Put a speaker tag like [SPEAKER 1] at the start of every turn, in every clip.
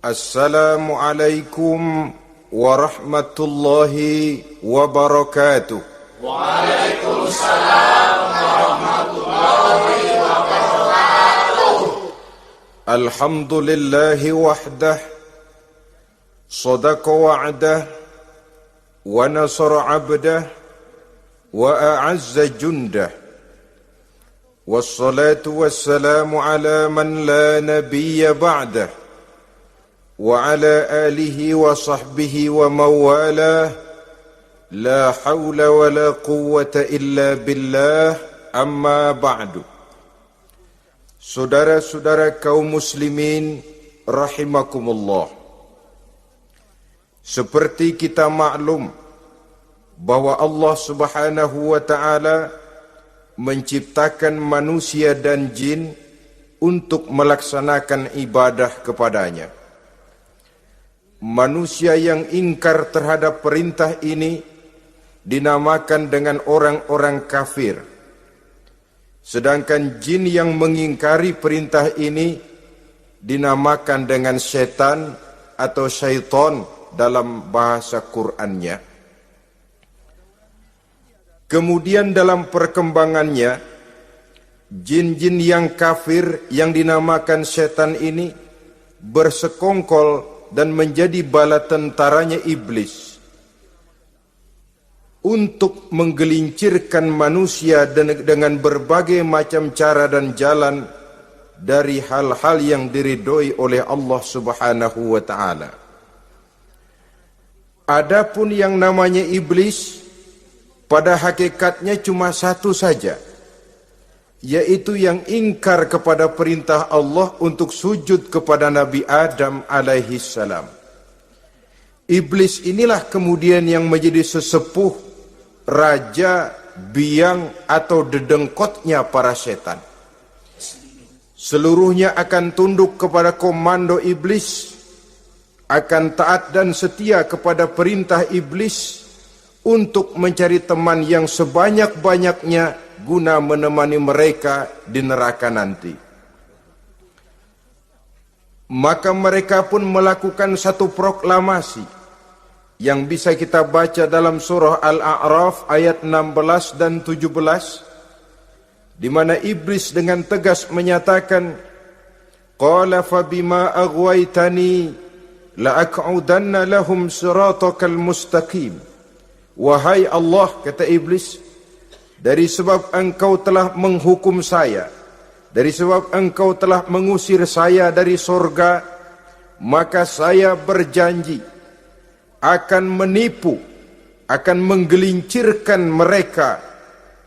[SPEAKER 1] Assalamualaikum warahmatullahi wabarakatuh.
[SPEAKER 2] Waalaikumsalam warahmatullahi wabarakatuh.
[SPEAKER 1] Alhamdulillahi wahdah, sadaqa wa'dah, wa nasara abdah, wa a'azza jundah. Wassalatu wassalamu ala man la nabiyya ba'dah. وعلى آله وصحبه ومواله لا حول ولا قوة إلا بالله أما بعد. Saudara-saudara kaum muslimin rahimakumullah, seperti kita maklum bahwa Allah Subhanahu wa taala menciptakan manusia dan jin untuk melaksanakan ibadah kepadanya. Manusia yang ingkar terhadap perintah ini dinamakan dengan orang-orang kafir. Sedangkan jin yang mengingkari perintah ini dinamakan dengan setan atau syaitan dalam bahasa Qur'annya. Kemudian dalam perkembangannya, jin-jin yang kafir yang dinamakan setan ini bersekongkol dan menjadi bala tentaranya iblis untuk menggelincirkan manusia dengan berbagai macam cara dan jalan dari hal-hal yang diridhoi oleh Allah Subhanahu wa taala. Adapun yang namanya iblis pada hakikatnya cuma satu saja, yaitu yang ingkar kepada perintah Allah untuk sujud kepada Nabi Adam alaihi salam. Iblis inilah kemudian yang menjadi sesepuh, raja, biang atau dedengkotnya para setan. Seluruhnya akan tunduk kepada komando iblis, akan taat dan setia kepada perintah iblis untuk mencari teman yang sebanyak-banyaknya guna menemani mereka di neraka nanti. Maka mereka pun melakukan satu proklamasi yang bisa kita baca dalam surah Al-A'raf ayat 16 dan 17, di mana iblis dengan tegas menyatakan, qala fabima aghwaytani la'aq'udanna lahum siratakal mustaqim. Wahai Allah, kata iblis, dari sebab engkau telah menghukum saya, dari sebab engkau telah mengusir saya dari sorga, maka saya berjanji akan menipu, akan menggelincirkan mereka,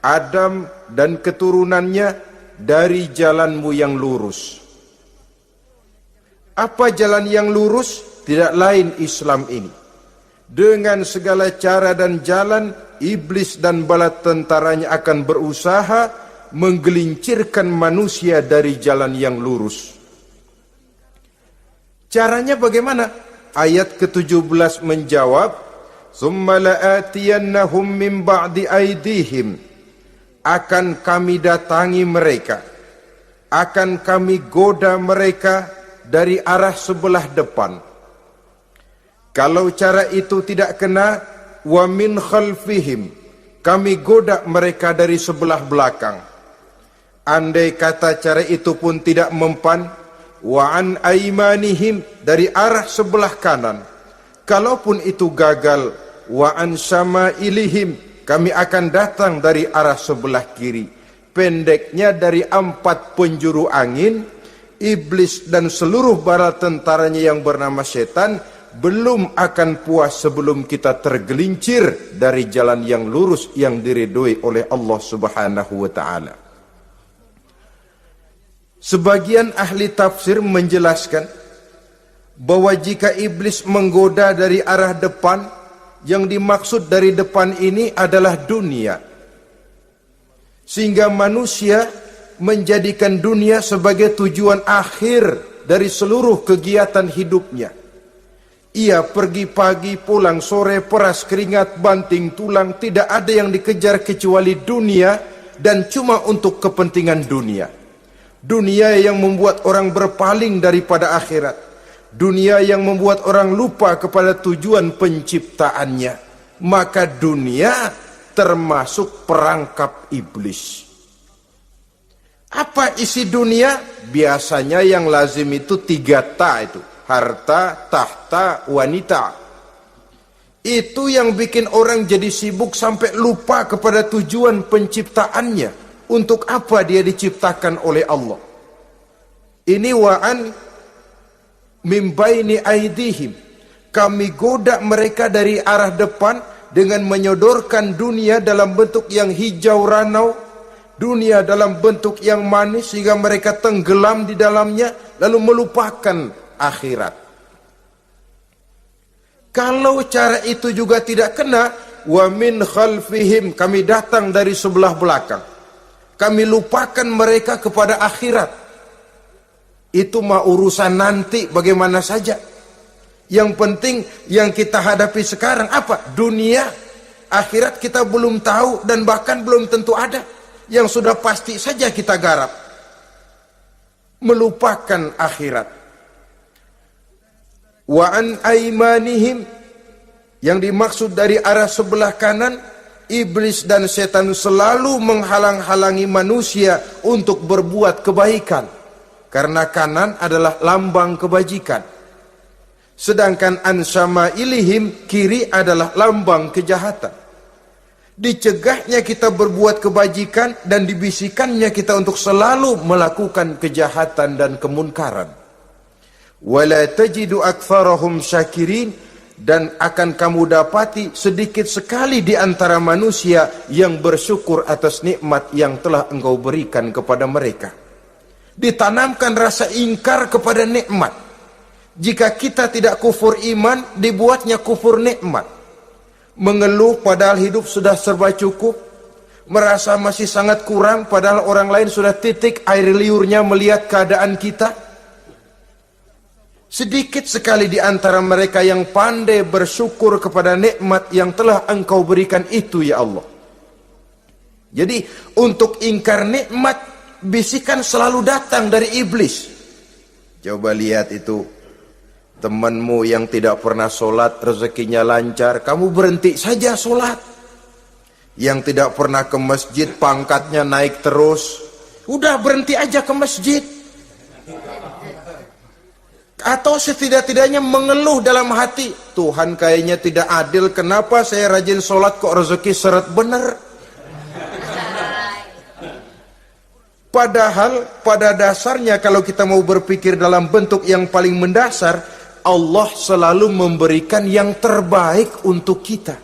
[SPEAKER 1] Adam dan keturunannya, dari jalanmu yang lurus. Apa jalan yang lurus? Tidak lain Islam ini. Dengan segala cara dan jalan, iblis dan bala tentaranya akan berusaha menggelincirkan manusia dari jalan yang lurus. Caranya bagaimana? Ayat ke-17 menjawab, "Tsumma la'atiyannahum min ba'di aydihim." Akan kami datangi mereka, akan kami goda mereka dari arah sebelah depan. Kalau cara itu tidak kena, wa min khalfihim, kami goda mereka dari sebelah belakang. Andai kata cara itu pun tidak mempan, wa an aimanihim, dari arah sebelah kanan. Kalaupun itu gagal, wa an syama'ilihim, kami akan datang dari arah sebelah kiri. Pendeknya dari 4 penjuru angin, iblis dan seluruh bala tentaranya yang bernama setan belum akan puas sebelum kita tergelincir dari jalan yang lurus yang diridhoi oleh Allah Subhanahu wa taala. Sebagian ahli tafsir menjelaskan bahwa jika iblis menggoda dari arah depan, yang dimaksud dari depan ini adalah dunia. Sehingga manusia menjadikan dunia sebagai tujuan akhir dari seluruh kegiatan hidupnya. Ia pergi pagi, pulang sore, peras keringat, banting tulang, tidak ada yang dikejar kecuali dunia, dan cuma untuk kepentingan dunia. Dunia yang membuat orang berpaling daripada akhirat. dunia yang membuat orang lupa kepada tujuan penciptaannya, maka dunia termasuk perangkap iblis. Apa isi dunia? Biasanya yang lazim itu 3 ta itu. Harta, tahta, wanita. Itu yang bikin orang jadi sibuk sampai lupa kepada tujuan penciptaannya. Untuk apa dia diciptakan oleh Allah? Ini wa'an min baini aidihim. Kami goda mereka dari arah depan dengan menyodorkan dunia dalam bentuk yang hijau ranau, dunia dalam bentuk yang manis sehingga mereka tenggelam di dalamnya lalu melupakan akhirat. Kalau cara itu juga tidak kena, wa min khalfihim, kami datang dari sebelah belakang. Kami lupakan mereka kepada akhirat. Itu mah urusan nanti bagaimana saja. Yang penting yang kita hadapi sekarang apa? Dunia. Akhirat kita belum tahu dan bahkan belum tentu ada. Yang sudah pasti saja kita garap. Melupakan akhirat. Wa an aimanihim, yang dimaksud dari arah sebelah kanan, iblis dan setan selalu menghalang-halangi manusia untuk berbuat kebaikan, karena kanan adalah lambang kebajikan. Sedangkan an syama'ilihim, kiri adalah lambang kejahatan. Dicegahnya kita berbuat kebajikan dan dibisikannya kita untuk selalu melakukan kejahatan dan kemunkaran. Wala tajidu aktsarahum syakirin, dan akan kamu dapati sedikit sekali di antara manusia yang bersyukur atas nikmat yang telah engkau berikan kepada mereka. Ditanamkan rasa ingkar kepada nikmat. Jika kita tidak kufur iman, dibuatnya kufur nikmat. Mengeluh padahal hidup sudah serba cukup, merasa masih sangat kurang padahal orang lain sudah titik air liurnya melihat keadaan kita. Sedikit sekali di antara mereka yang pandai bersyukur kepada nikmat yang telah engkau berikan itu, ya Allah. Jadi untuk ingkar nikmat, bisikan selalu datang dari iblis. Coba lihat itu, temanmu yang tidak pernah sholat, rezekinya lancar, kamu berhenti saja sholat. Yang tidak pernah ke masjid, pangkatnya naik terus, udah berhenti aja ke masjid. Atau setidak-tidaknya mengeluh dalam hati, Tuhan kayaknya tidak adil, kenapa saya rajin sholat kok rezeki seret bener. Padahal pada dasarnya kalau kita mau berpikir dalam bentuk yang paling mendasar, Allah selalu memberikan yang terbaik untuk kita.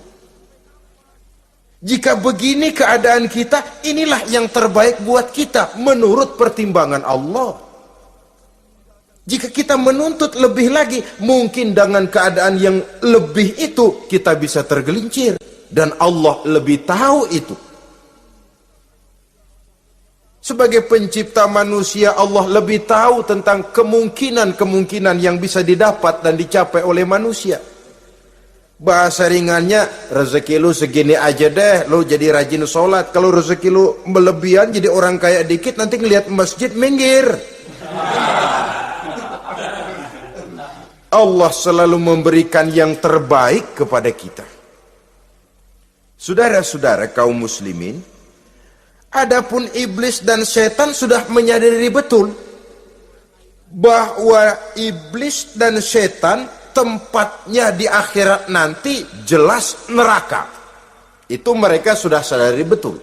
[SPEAKER 1] Jika begini keadaan kita, inilah yang terbaik buat kita menurut pertimbangan Allah. Jika kita menuntut lebih lagi, mungkin dengan keadaan yang lebih itu kita bisa tergelincir, dan Allah lebih tahu itu. Sebagai pencipta manusia, Allah lebih tahu tentang kemungkinan-kemungkinan yang bisa didapat dan dicapai oleh manusia. Bahasa ringannya, rezeki lu segini aja deh, lu jadi rajin sholat. Kalau rezeki lu melebihan jadi orang kaya dikit, nanti ngelihat masjid minggir. Allah selalu memberikan yang terbaik kepada kita. Saudara-saudara kaum muslimin, adapun iblis dan setan sudah menyadari betul bahwa iblis dan setan tempatnya di akhirat nanti jelas neraka. Itu mereka sudah sadari betul.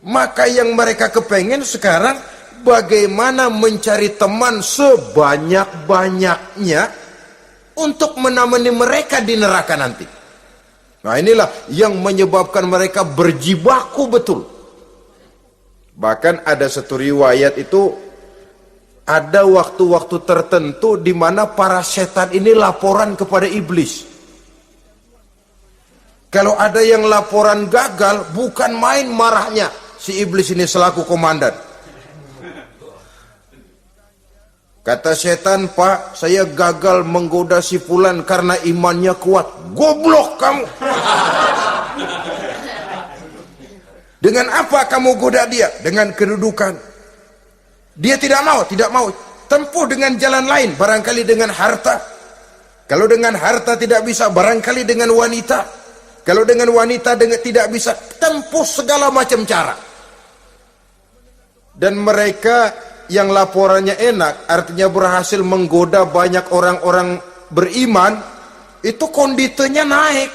[SPEAKER 1] Maka yang mereka kepengen sekarang, bagaimana mencari teman sebanyak-banyaknya untuk menemani mereka di neraka nanti. Nah inilah yang menyebabkan mereka berjibaku betul. Bahkan ada satu riwayat itu, ada waktu-waktu tertentu di mana para setan ini laporan kepada iblis. Kalau ada yang laporan gagal, bukan main marahnya si iblis ini selaku komandan. Kata setan, Pak, saya gagal menggoda si fulan karena imannya kuat. Goblok kamu. Dengan apa kamu goda dia? Dengan kedudukan. Dia tidak mau. tempuh dengan jalan lain, barangkali dengan harta. Kalau dengan harta tidak bisa, barangkali dengan wanita. Kalau dengan wanita tidak bisa, tempuh segala macam cara. Dan mereka yang laporannya enak, artinya berhasil menggoda banyak orang-orang beriman, itu konditenya naik.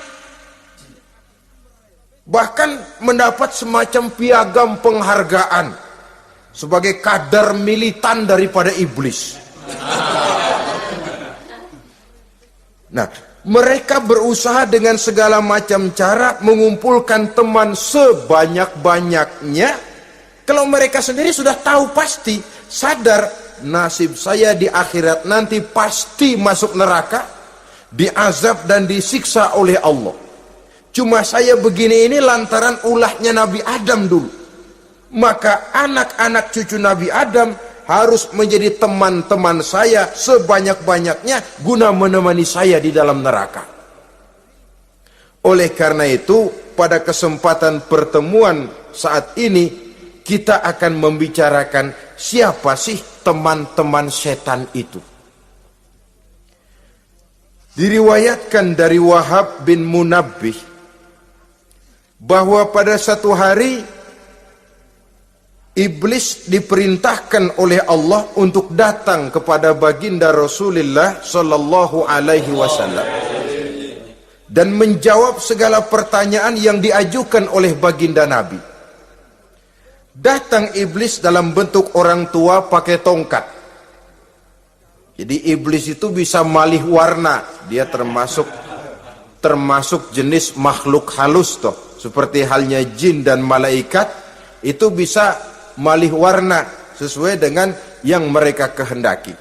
[SPEAKER 1] Bahkan mendapat semacam piagam penghargaan sebagai kadar militan daripada iblis. Nah, mereka berusaha dengan segala macam cara mengumpulkan teman sebanyak-banyaknya. Kalau mereka sendiri sudah tahu pasti, sadar nasib saya di akhirat nanti pasti masuk neraka, diazab dan disiksa oleh Allah. Cuma saya begini ini lantaran ulahnya Nabi Adam dulu. Maka anak-anak cucu Nabi Adam harus menjadi teman-teman saya sebanyak-banyaknya guna menemani saya di dalam neraka. Oleh karena itu, pada kesempatan pertemuan saat ini, kita akan membicarakan siapa sih teman-teman setan itu. Diriwayatkan dari Wahab bin Munabbih bahwa pada satu hari iblis diperintahkan oleh Allah untuk datang kepada baginda Rasulullah sallallahu alaihi wasallam dan menjawab segala pertanyaan yang diajukan oleh baginda Nabi. Datang iblis dalam bentuk orang tua pakai tongkat. Jadi iblis itu bisa malih warna. Dia termasuk jenis makhluk halus toh. Seperti halnya jin dan malaikat, itu bisa malih warna sesuai dengan yang mereka kehendaki.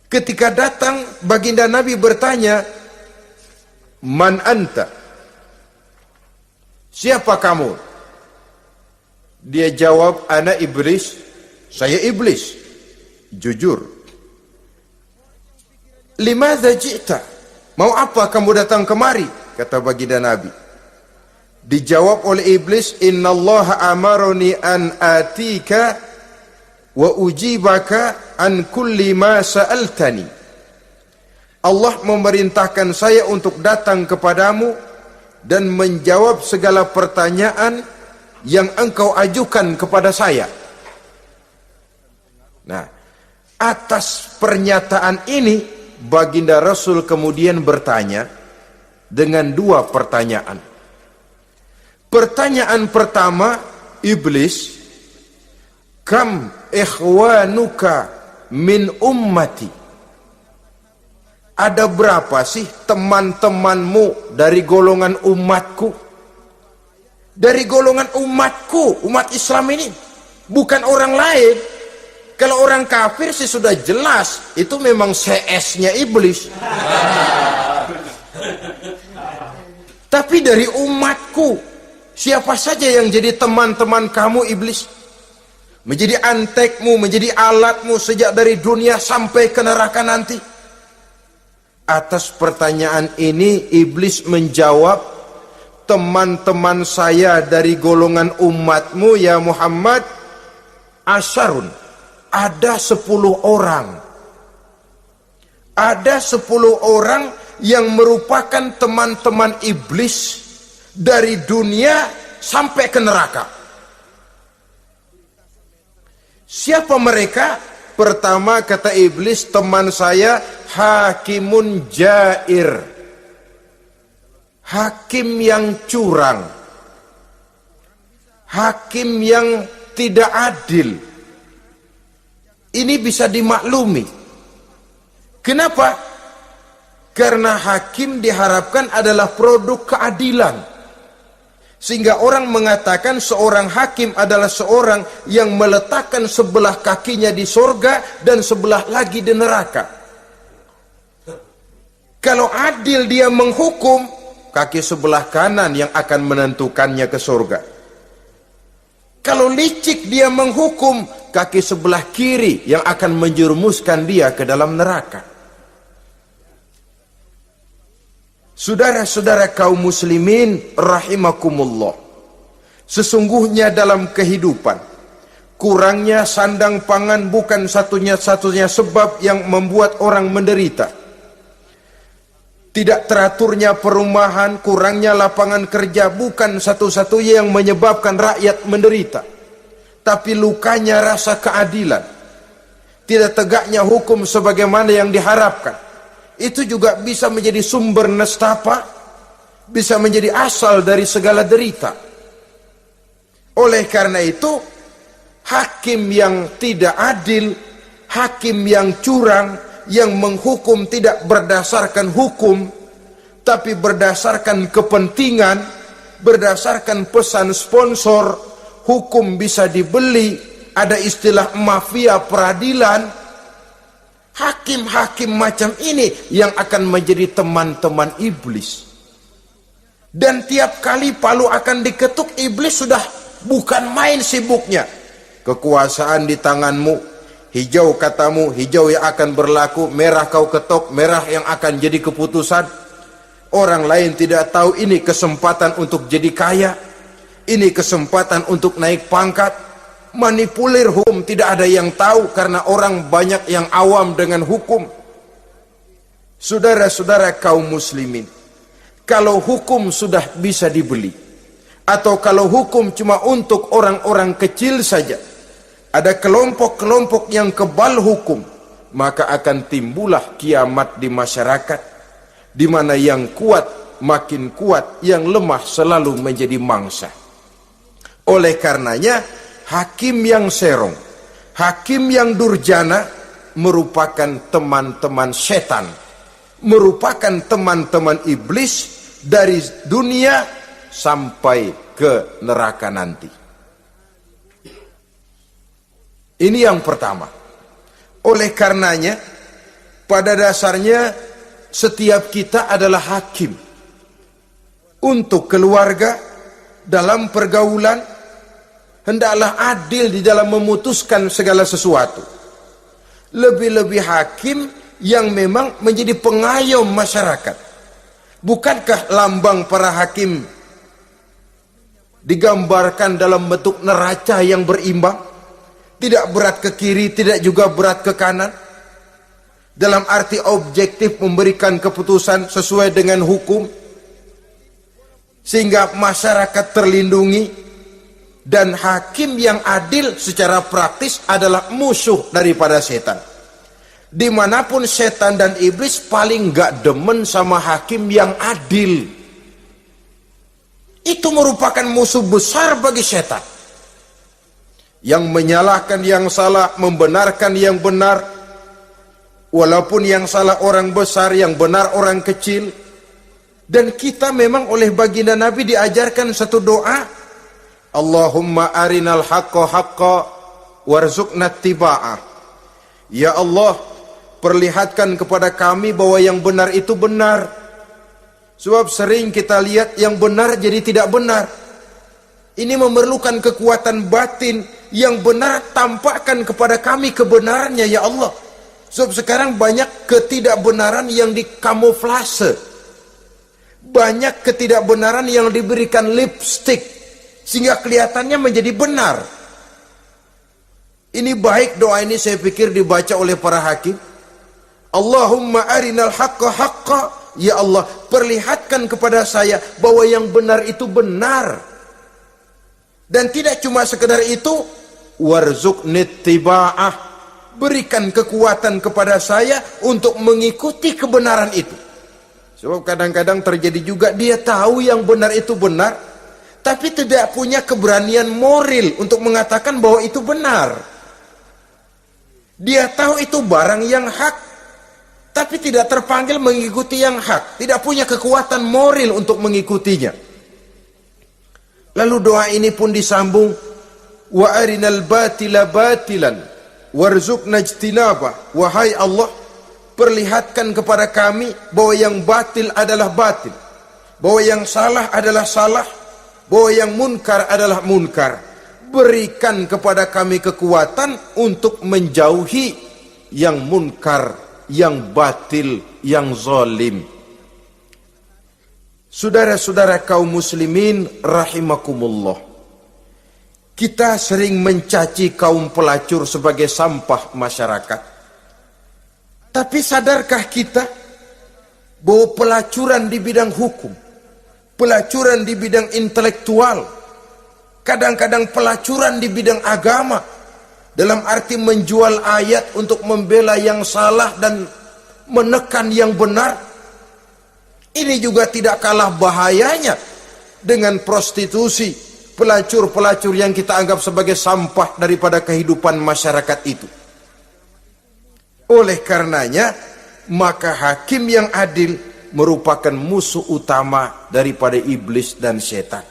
[SPEAKER 1] Ketika datang, baginda Nabi bertanya, "Man anta?" Siapa kamu? Dia jawab, "Ana iblis." Saya iblis. Jujur. "Limadza ji'ta?" Mau apa kamu datang kemari? Kata baginda Nabi. Dijawab oleh iblis, "Innallaha amaroni an atika wa ujibaka an kulli ma sa'altani." Allah memerintahkan saya untuk datang kepadamu dan menjawab segala pertanyaan yang engkau ajukan kepada saya. Nah, atas pernyataan ini baginda Rasul kemudian bertanya dengan dua pertanyaan. Pertanyaan pertama, iblis, "Kam ikhwanuka min ummati?" Ada berapa sih teman-temanmu dari golongan umatku? Dari golongan umatku, umat Islam ini, bukan orang lain. Kalau orang kafir sih sudah jelas, itu memang CS-nya iblis. Tapi dari umatku, siapa saja yang jadi teman-teman kamu iblis? Menjadi antekmu, menjadi alatmu sejak dari dunia sampai ke neraka nanti. Atas pertanyaan ini iblis menjawab, "Teman-teman saya dari golongan umatmu ya Muhammad, asyarun, ada 10 orang. Ada 10 orang yang merupakan teman-teman iblis dari dunia sampai ke neraka." Siapa mereka? Pertama kata iblis, teman saya hakimun jair. Hakim yang curang, hakim yang tidak adil. Ini bisa dimaklumi. Kenapa? Karena hakim diharapkan adalah produk keadilan. Sehingga orang mengatakan seorang hakim adalah seorang yang meletakkan sebelah kakinya di sorga dan sebelah lagi di neraka. Kalau adil dia menghukum, kaki sebelah kanan yang akan menentukannya ke surga. Kalau licik dia menghukum, kaki sebelah kiri yang akan menjerumuskan dia ke dalam neraka. Saudara-saudara kaum muslimin rahimakumullah, sesungguhnya dalam kehidupan Kurangnya sandang pangan bukan satunya sebab yang membuat orang menderita. Tidak teraturnya perumahan, kurangnya lapangan kerja bukan satu-satunya yang menyebabkan rakyat menderita. Tapi lukanya rasa keadilan, tidak tegaknya hukum sebagaimana yang diharapkan, itu juga bisa menjadi sumber nestapa, bisa menjadi asal dari segala derita. Oleh karena itu, hakim yang tidak adil, hakim yang curang, yang menghukum tidak berdasarkan hukum, tapi berdasarkan kepentingan, berdasarkan pesan sponsor, hukum bisa dibeli, ada istilah mafia peradilan. Hakim-hakim macam ini yang akan menjadi teman-teman iblis. Dan tiap kali palu akan diketuk, iblis sudah bukan main sibuknya. Kekuasaan di tanganmu, hijau katamu, hijau yang akan berlaku, merah kau ketok, merah yang akan jadi keputusan. Orang lain tidak tahu ini kesempatan untuk jadi kaya, ini kesempatan untuk naik pangkat. Manipulir hukum tidak ada yang tahu karena orang banyak yang awam dengan hukum. Saudara-saudara kaum muslimin, kalau hukum sudah bisa dibeli, atau kalau hukum cuma untuk orang-orang kecil saja, ada kelompok-kelompok yang kebal hukum, maka akan timbullah kiamat di masyarakat, di mana yang kuat makin kuat, yang lemah selalu menjadi mangsa. Oleh karenanya, hakim yang serong, hakim yang durjana merupakan teman-teman setan, merupakan teman-teman iblis dari dunia sampai ke neraka nanti. Ini yang pertama. Oleh karenanya, pada dasarnya setiap kita adalah hakim untuk keluarga. Dalam pergaulan, hendaklah adil di dalam memutuskan segala sesuatu. Lebih-lebih hakim yang memang menjadi pengayom masyarakat. Bukankah lambang para hakim digambarkan dalam bentuk neraca yang berimbang? Tidak berat ke kiri, tidak juga berat ke kanan. Dalam arti objektif memberikan keputusan sesuai dengan hukum, sehingga masyarakat terlindungi. Dan hakim yang adil secara praktis adalah musuh daripada setan. Dimanapun setan dan iblis paling gak demen sama hakim yang adil. Itu merupakan musuh besar bagi setan, yang menyalahkan yang salah, membenarkan yang benar, walaupun yang salah orang besar, yang benar orang kecil. Dan kita memang oleh baginda Nabi diajarkan satu doa, Allahumma arinal haqqa haqqa warzuqna tiba'ah. Ya Allah, perlihatkan kepada kami bahwa yang benar itu benar. Sebab sering kita lihat yang benar jadi tidak benar. Ini memerlukan kekuatan batin. Yang benar tampakkan kepada kami kebenarannya ya Allah. Sebab sekarang banyak ketidakbenaran yang dikamuflase. Banyak ketidakbenaran yang diberikan lipstick sehingga kelihatannya menjadi benar. Ini baik doa ini saya pikir dibaca oleh para hakim. Allahumma arinal haqqa haqqa. Ya Allah, perlihatkan kepada saya bahwa yang benar itu benar. Dan tidak cuma sekedar itu, warzuqnit tiba'ah. Berikan kekuatan kepada saya untuk mengikuti kebenaran itu. Sebab kadang-kadang terjadi juga dia tahu yang benar itu benar, tapi tidak punya keberanian moral untuk mengatakan bahwa itu benar. Dia tahu itu barang yang hak, tapi tidak terpanggil mengikuti yang hak, tidak punya kekuatan moral untuk mengikutinya. Lalu doa ini pun disambung, wa arinal batila batilan warzuqna ijtinabah. Wahai Allah, perlihatkan kepada kami bahwa yang batil adalah batil, bahwa yang salah adalah salah, bahwa yang munkar adalah munkar. Berikan kepada kami kekuatan untuk menjauhi yang munkar, yang batil, yang zalim. Saudara-saudara kaum muslimin rahimakumullah, Kita sering mencaci kaum pelacur sebagai sampah masyarakat. Tapi sadarkah kita bahwa pelacuran di bidang hukum, pelacuran di bidang intelektual, kadang-kadang pelacuran di bidang agama, dalam arti menjual ayat untuk membela yang salah dan menekan yang benar, ini juga tidak kalah bahayanya dengan prostitusi, pelacur-pelacur yang kita anggap sebagai sampah daripada kehidupan masyarakat itu. Oleh karenanya, maka hakim yang adil merupakan musuh utama daripada iblis dan setan.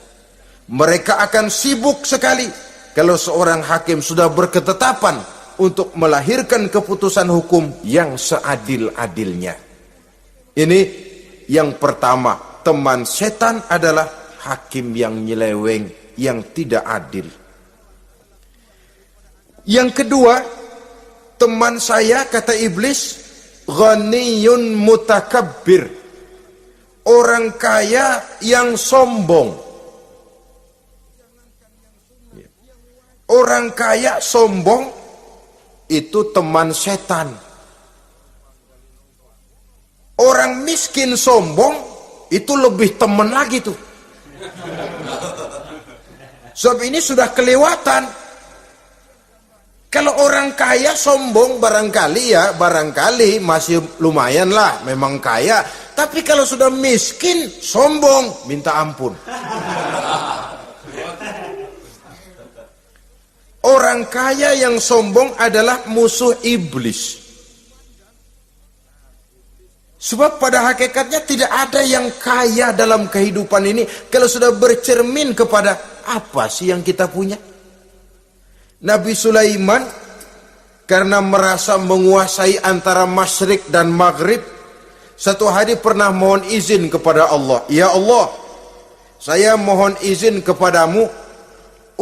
[SPEAKER 1] Mereka akan sibuk sekali kalau seorang hakim sudah berketetapan untuk melahirkan keputusan hukum yang seadil-adilnya. Ini yang pertama, teman setan adalah hakim yang nyeleweng, yang tidak adil. Yang kedua, teman saya, kata iblis, ghaniyun mutakabbir, orang kaya yang sombong. Orang kaya sombong itu teman setan. Orang miskin sombong itu lebih teman lagi tuh. Sebab ini sudah kelewatan. Kalau orang kaya sombong barangkali masih lumayan lah, memang kaya. Tapi kalau sudah miskin sombong, minta ampun. Orang kaya yang sombong adalah musuh iblis. Sebab pada hakikatnya tidak ada yang kaya dalam kehidupan ini kalau sudah bercermin kepada apa sih yang kita punya. Nabi Sulaiman karena merasa menguasai antara masyrik dan maghrib, satu hari pernah mohon izin kepada Allah. Ya Allah, saya mohon izin kepadamu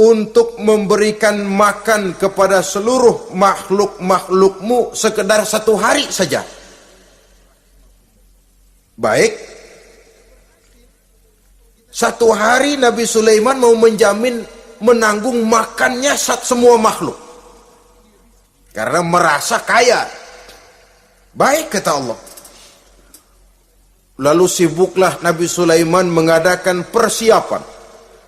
[SPEAKER 1] untuk memberikan makan kepada seluruh makhluk-makhlukmu sekedar satu hari saja. Baik. Satu hari Nabi Sulaiman mau menjamin menanggung makannya semua makhluk. Karena merasa kaya. Baik, kata Allah. Lalu sibuklah Nabi Sulaiman mengadakan persiapan.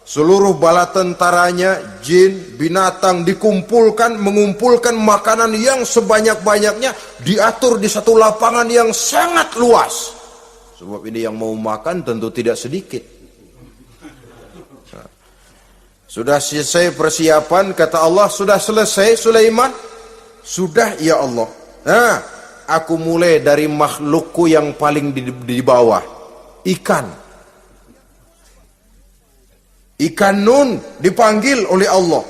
[SPEAKER 1] Seluruh bala tentaranya, jin, binatang dikumpulkan, mengumpulkan makanan yang sebanyak-banyaknya, diatur di satu lapangan yang sangat luas. Sebab ini yang mau makan tentu tidak sedikit. Nah, sudah selesai persiapan, kata Allah, sudah selesai Sulaiman? Sudah, ya Allah. Nah, aku mulai dari makhlukku yang paling di bawah, ikan. Ikan nun dipanggil oleh Allah.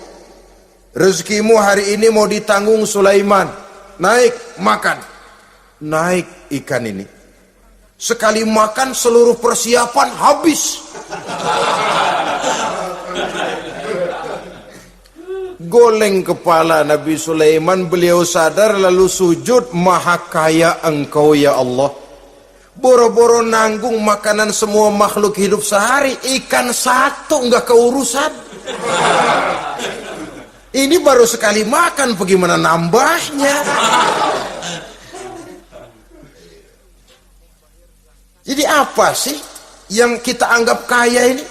[SPEAKER 1] Rezekimu hari ini mau ditanggung Sulaiman. Naik, makan. Naik ikan ini. Sekali makan seluruh persiapan habis. Goleng kepala Nabi Sulaiman, beliau sadar lalu sujud, maha kaya engkau ya Allah. Boro-boro nanggung makanan semua makhluk hidup sehari, ikan satu enggak keurusan. Ini baru sekali makan, bagaimana nambahnya? Jadi apa sih yang kita anggap kaya ini?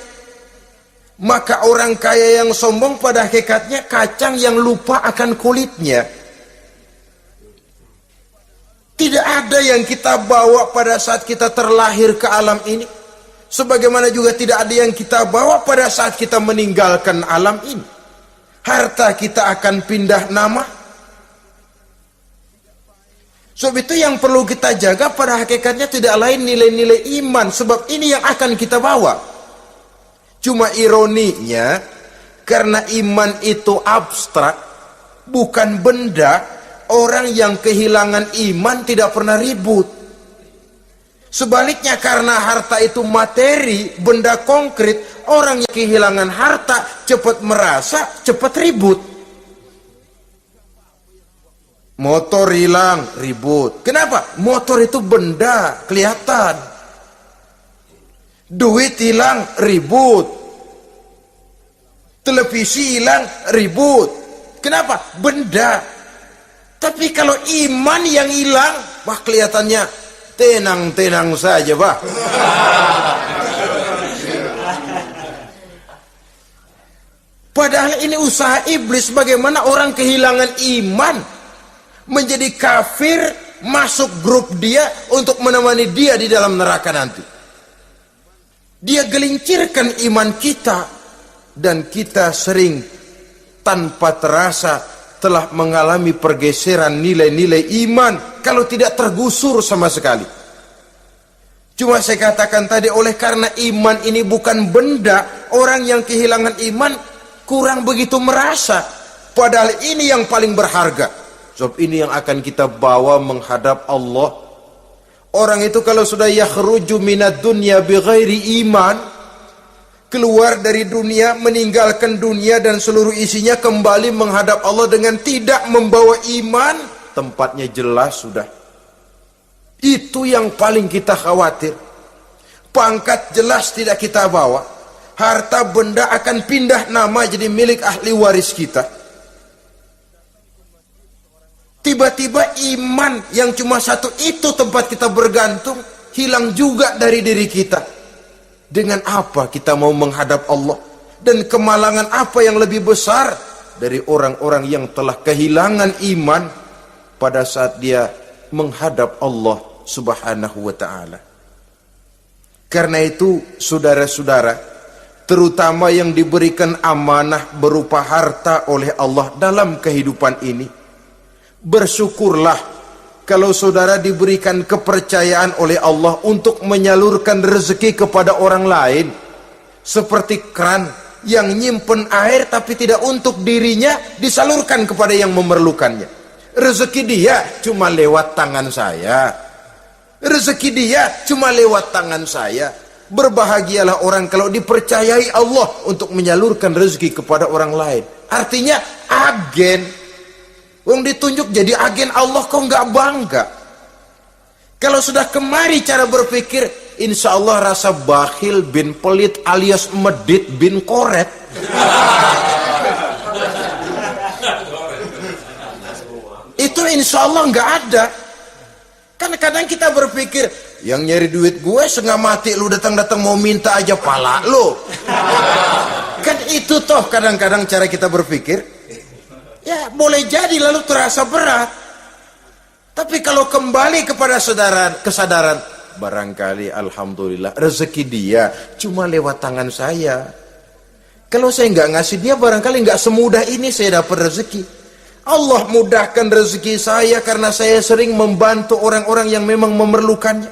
[SPEAKER 1] Maka orang kaya yang sombong pada hakikatnya kacang yang lupa akan kulitnya. Tidak ada yang kita bawa pada saat kita terlahir ke alam ini. Sebagaimana juga tidak ada yang kita bawa pada saat kita meninggalkan alam ini. Harta kita akan pindah nama. Sebab itu yang perlu kita jaga pada hakikatnya tidak lain nilai-nilai iman. Sebab ini yang akan kita bawa. Cuma ironinya, karena iman itu abstrak, bukan benda. Orang yang kehilangan iman tidak pernah ribut. Sebaliknya karena harta itu materi, benda konkret, orang yang kehilangan harta cepat merasa, cepat ribut. Motor hilang, ribut. Kenapa? Motor itu benda, kelihatan. Duit hilang, ribut. Televisi hilang, ribut. Kenapa? Benda. Tapi kalau iman yang hilang, wah kelihatannya tenang-tenang saja, Pak. Padahal ini usaha iblis, bagaimana orang kehilangan iman, menjadi kafir, masuk grup dia untuk menemani dia di dalam neraka nanti. Dia gelincirkan iman kita, dan kita sering tanpa terasa telah mengalami pergeseran nilai-nilai iman, kalau tidak tergusur sama sekali. Cuma saya katakan tadi, oleh karena iman ini bukan benda, orang yang kehilangan iman kurang begitu merasa, padahal ini yang paling berharga. Sebab ini yang akan kita bawa menghadap Allah. Orang itu kalau sudah yakhruju minad dunya bighairi iman, keluar dari dunia, meninggalkan dunia dan seluruh isinya, kembali menghadap Allah dengan tidak membawa iman, tempatnya jelas sudah. Itu yang paling kita khawatir. Pangkat jelas tidak kita bawa, harta benda akan pindah nama jadi milik ahli waris kita. Tiba-tiba iman yang cuma satu itu tempat kita bergantung, hilang juga dari diri kita. Dengan apa kita mau menghadap Allah? Dan kemalangan apa yang lebih besar dari orang-orang yang telah kehilangan iman pada saat dia menghadap Allah Subhanahu wa ta'ala. Karena itu, saudara-saudara, terutama yang diberikan amanah berupa harta oleh Allah dalam kehidupan ini, bersyukurlah kalau saudara diberikan kepercayaan oleh Allah untuk menyalurkan rezeki kepada orang lain, seperti keran yang nyimpen air tapi tidak untuk dirinya, disalurkan kepada yang memerlukannya. Rezeki dia cuma lewat tangan saya, rezeki dia cuma lewat tangan saya. Berbahagialah orang kalau dipercayai Allah untuk menyalurkan rezeki kepada orang lain. Artinya agen. Wong ditunjuk jadi agen Allah, kok nggak bangga? Kalau sudah kemari cara berpikir, insya Allah rasa bakhil bin pelit alias medit bin koret. Itu insya Allah nggak ada. Kan kadang kita berpikir, yang nyari duit gue setengah mati, lu datang-datang mau minta aja pala lu. Kan itu toh kadang-kadang cara kita berpikir. Ya boleh jadi lalu terasa berat. Tapi kalau kembali kepada kesadaran, barangkali alhamdulillah rezeki dia cuma lewat tangan saya. Kalau saya nggak ngasih dia, barangkali nggak semudah ini saya dapat rezeki. Allah mudahkan rezeki saya karena saya sering membantu orang-orang yang memang memerlukannya.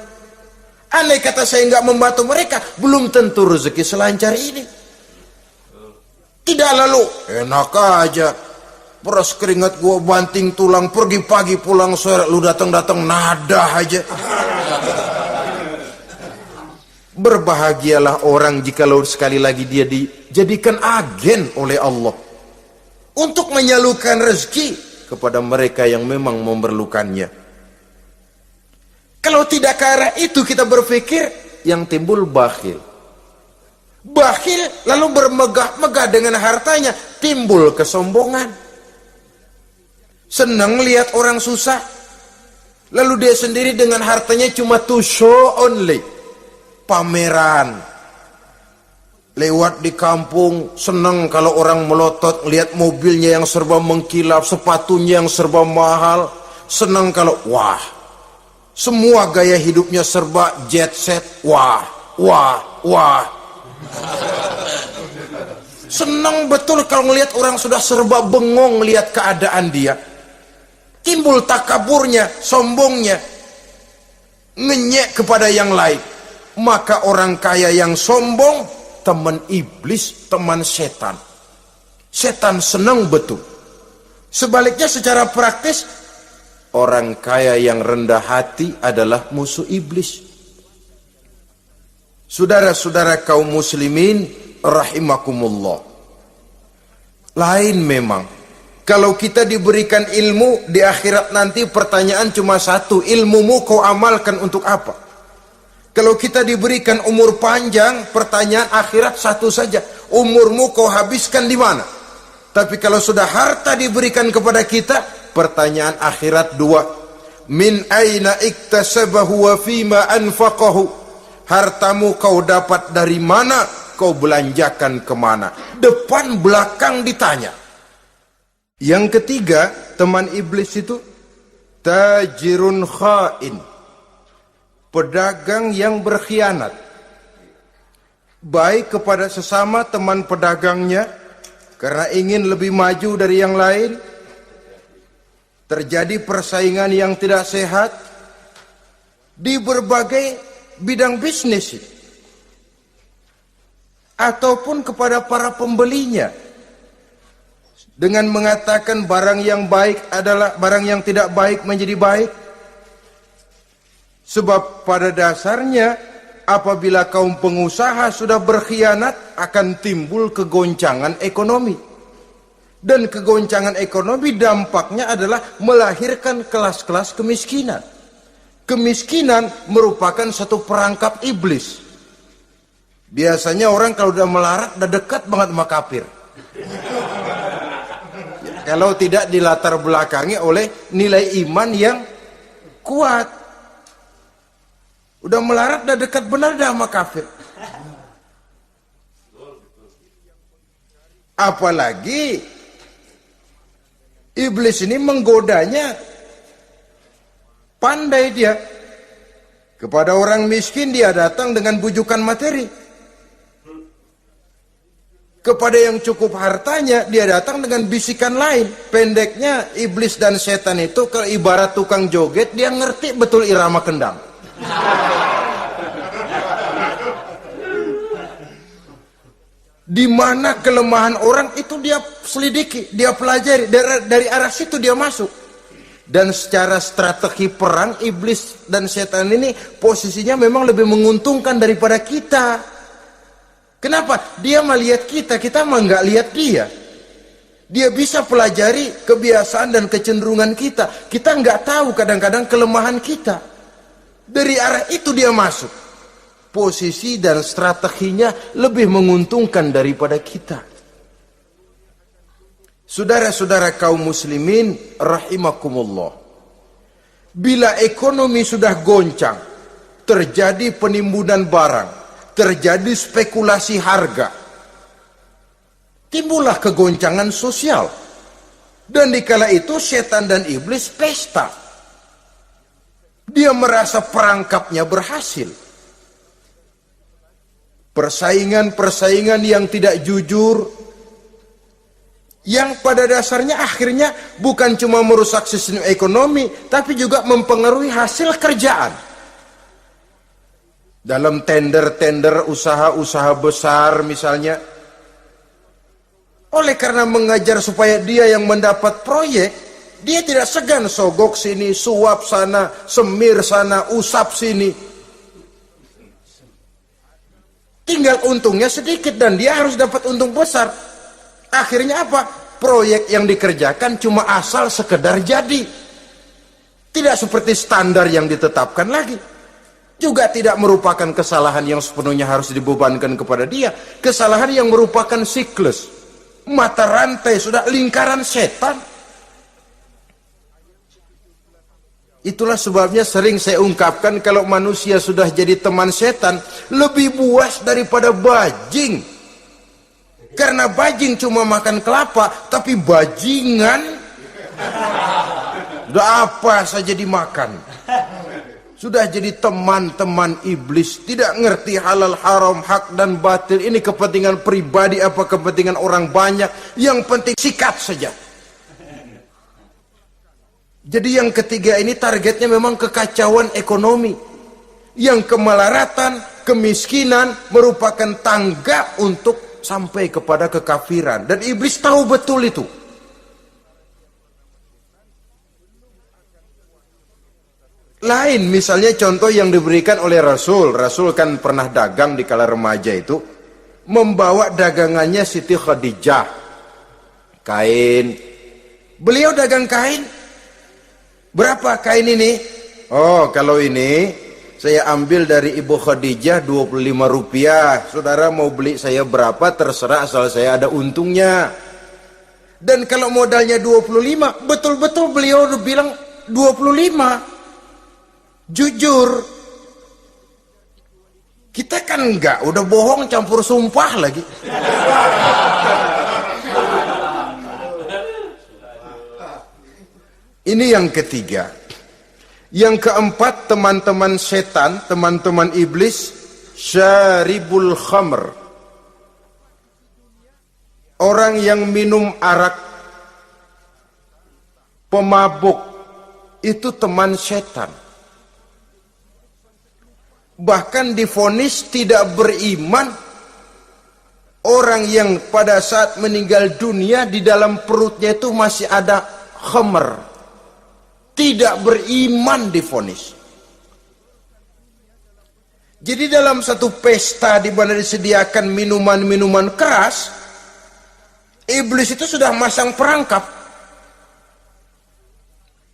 [SPEAKER 1] Andai kata saya nggak membantu mereka, belum tentu rezeki selancar ini. Tidak lalu enak aja, peras keringat gua banting tulang, pergi pagi pulang sore, lu datang-datang nada aja. Berbahagialah orang jikalau sekali lagi dia dijadikan agen oleh Allah untuk menyalurkan rezeki kepada mereka yang memang memerlukannya. Kalau tidak ke arah itu kita berpikir, yang timbul bakhil. Bakhil lalu bermegah-megah dengan hartanya, timbul kesombongan. Senang lihat orang susah, lalu dia sendiri dengan hartanya cuma to show only, pameran. Lewat di kampung, senang kalau orang melotot, lihat mobilnya yang serba mengkilap, sepatunya yang serba mahal. Senang kalau, wah, semua gaya hidupnya serba jet set, wah, wah, wah. Senang betul kalau melihat orang sudah serba bengong lihat keadaan dia. Timbul takaburnya, sombongnya, ngenyek kepada yang lain. Maka orang kaya yang sombong, teman iblis, teman setan. Setan senang betul. Sebaliknya secara praktis, orang kaya yang rendah hati adalah musuh iblis. Saudara-saudara kaum muslimin rahimakumullah, lain memang kalau kita diberikan ilmu di akhirat nanti, pertanyaan cuma satu, ilmumu kau amalkan untuk apa? Kalau kita diberikan umur panjang, pertanyaan akhirat satu saja, umurmu kau habiskan di mana? Tapi kalau sudah harta diberikan kepada kita, pertanyaan akhirat dua. Min aina iktasabahu wa fima anfaqahu. Hartamu kau dapat dari mana, kau belanjakan kemana? Depan belakang ditanya. Yang ketiga, teman iblis itu tajirun khain, pedagang yang berkhianat, baik kepada sesama teman pedagangnya karena ingin lebih maju dari yang lain. Terjadi persaingan yang tidak sehat di berbagai bidang bisnis, ataupun kepada para pembelinya dengan mengatakan barang yang baik adalah barang yang tidak baik menjadi baik. Sebab pada dasarnya apabila kaum pengusaha sudah berkhianat, akan timbul kegoncangan ekonomi. Dan kegoncangan ekonomi dampaknya adalah melahirkan kelas-kelas kemiskinan. Kemiskinan merupakan satu perangkap iblis. Biasanya orang kalau udah melarat udah dekat banget sama kafir. Kalau tidak dilatar belakangi oleh nilai iman yang kuat. Udah melarat udah dekat benar dah sama kafir. Apalagi iblis ini menggodanya pandai dia. Kepada orang miskin dia datang dengan bujukan materi. Kepada yang cukup hartanya dia datang dengan bisikan lain. Pendeknya iblis dan setan itu kalau ibarat tukang joget, dia ngerti betul irama kendang. Di mana kelemahan orang itu dia selidiki, dia pelajari, dari arah situ dia masuk. Dan secara strategi perang, iblis dan setan ini posisinya memang lebih menguntungkan daripada kita. Kenapa? Dia melihat kita, kita mah nggak lihat dia. Dia bisa pelajari kebiasaan dan kecenderungan kita. Kita nggak tahu kadang-kadang kelemahan kita. Dari arah itu dia masuk. Posisi dan strateginya lebih menguntungkan daripada kita. Saudara-saudara kaum muslimin rahimakumullah. Bila ekonomi sudah goncang, terjadi penimbunan barang, terjadi spekulasi harga, timbullah kegoncangan sosial. Dan dikala itu setan dan iblis pesta. Dia merasa perangkapnya berhasil. Persaingan-persaingan yang tidak jujur, yang pada dasarnya akhirnya bukan cuma merusak sistem ekonomi, tapi juga mempengaruhi hasil kerjaan. Dalam tender-tender usaha-usaha besar misalnya, oleh karena mengajar supaya dia yang mendapat proyek, dia tidak segan sogok sini, suap sana, semir sana, usap sini. Tinggal untungnya sedikit dan dia harus dapat untung besar. Akhirnya apa? Proyek yang dikerjakan cuma asal sekedar jadi. Tidak seperti standar yang ditetapkan lagi. Juga tidak merupakan kesalahan yang sepenuhnya harus dibebankan kepada dia. Kesalahan yang merupakan siklus. Mata rantai, sudah lingkaran setan. Itulah sebabnya sering saya ungkapkan, kalau manusia sudah jadi teman setan, lebih buas daripada bajing. Karena bajing cuma makan kelapa, tapi bajingan udah apa saja dimakan. Sudah jadi teman-teman iblis, tidak ngerti halal haram, hak dan batil. Ini kepentingan pribadi apa kepentingan orang banyak, yang penting sikat saja. Jadi yang ketiga ini targetnya memang kekacauan ekonomi. Yang kemelaratan, kemiskinan merupakan tangga untuk sampai kepada kekafiran. Dan iblis tahu betul itu. Lain misalnya contoh yang diberikan oleh Rasul. Rasul kan pernah dagang di kala remaja itu. Membawa dagangannya Siti Khadijah. Kain. Beliau dagang kain. Berapa kain ini? Oh, kalau ini saya ambil dari Ibu Khadijah 25 rupiah. Saudara mau beli saya berapa terserah, asal saya ada untungnya. Dan kalau modalnya 25, betul-betul beliau bilang 25. Jujur. Kita kan enggak, udah bohong campur sumpah lagi. Ini yang ketiga. Yang keempat, teman-teman setan, teman-teman iblis, syaribul khamr. Orang yang minum arak, pemabuk, itu teman setan. Bahkan divonis tidak beriman orang yang pada saat meninggal dunia di dalam perutnya itu masih ada khamr. Tidak beriman divonis. Jadi dalam satu pesta di mana disediakan minuman-minuman keras, iblis itu sudah masang perangkap.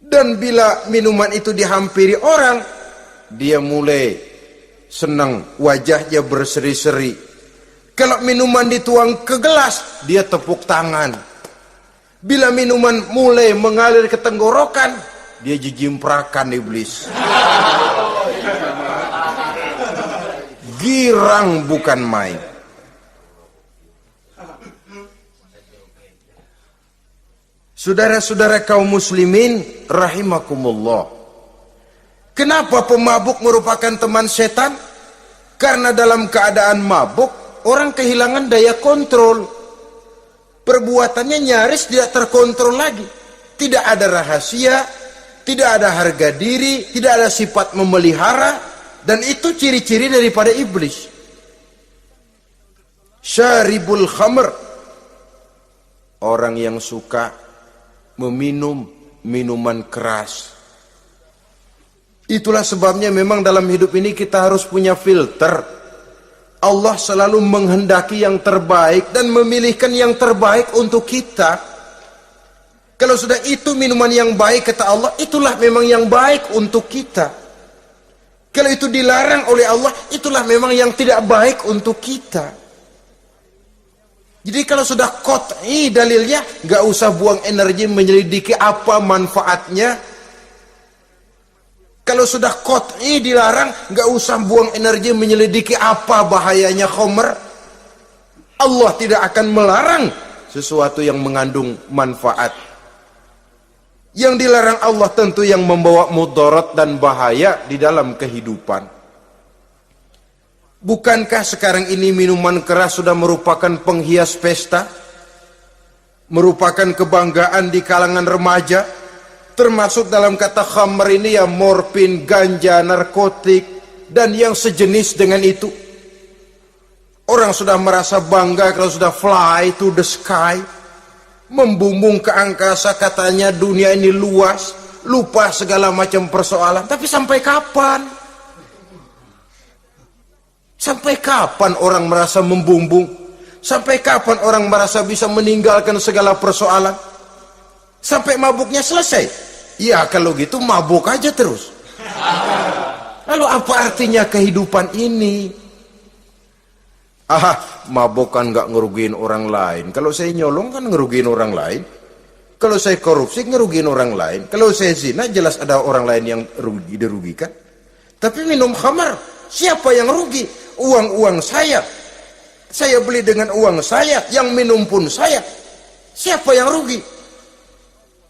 [SPEAKER 1] Dan bila minuman itu dihampiri orang, dia mulai senang, wajahnya berseri-seri. Kalau minuman dituang ke gelas, dia tepuk tangan. Bila minuman mulai mengalir ke tenggorokan, dia jijimprakan iblis. Girang bukan main. Saudara-saudara kaum muslimin rahimakumullah. Kenapa pemabuk merupakan teman setan? Karena dalam keadaan mabuk, orang kehilangan daya kontrol. Perbuatannya nyaris tidak terkontrol lagi. Tidak ada rahasia, tidak ada harga diri, tidak ada sifat memelihara, dan itu ciri-ciri daripada iblis. Syaribul khamr. Orang yang suka meminum minuman keras. Itulah sebabnya memang dalam hidup ini kita harus punya filter. Allah selalu menghendaki yang terbaik dan memilihkan yang terbaik untuk kita. Kalau sudah itu minuman yang baik kata Allah, itulah memang yang baik untuk kita. Kalau itu dilarang oleh Allah, itulah memang yang tidak baik untuk kita. Jadi kalau sudah qat'i dalilnya, gak usah buang energi menyelidiki apa manfaatnya. Kalau sudah qat'i dilarang, gak usah buang energi menyelidiki apa bahayanya khamr. Allah tidak akan melarang sesuatu yang mengandung manfaat. Yang dilarang Allah tentu yang membawa mudarat dan bahaya di dalam kehidupan. Bukankah sekarang ini minuman keras sudah merupakan penghias pesta? Merupakan kebanggaan di kalangan remaja? Termasuk dalam kata khamr ini ya morfin, ganja, narkotik, dan yang sejenis dengan itu. Orang sudah merasa bangga kalau sudah fly to the sky, membumbung ke angkasa, katanya dunia ini luas, lupa segala macam persoalan. Tapi sampai kapan? Sampai kapan orang merasa membumbung? Sampai kapan orang merasa bisa meninggalkan segala persoalan? Sampai mabuknya selesai? Ya kalau gitu mabuk aja terus. Lalu apa artinya kehidupan ini? Mabuk kan gak ngerugiin orang lain. Kalau saya nyolong kan ngerugiin orang lain. Kalau saya korupsi ngerugiin orang lain. Kalau saya zina jelas ada orang lain yang dirugikan. Tapi minum khamar, siapa yang rugi? Uang-uang saya. Saya beli dengan uang saya, yang minum pun saya. Siapa yang rugi?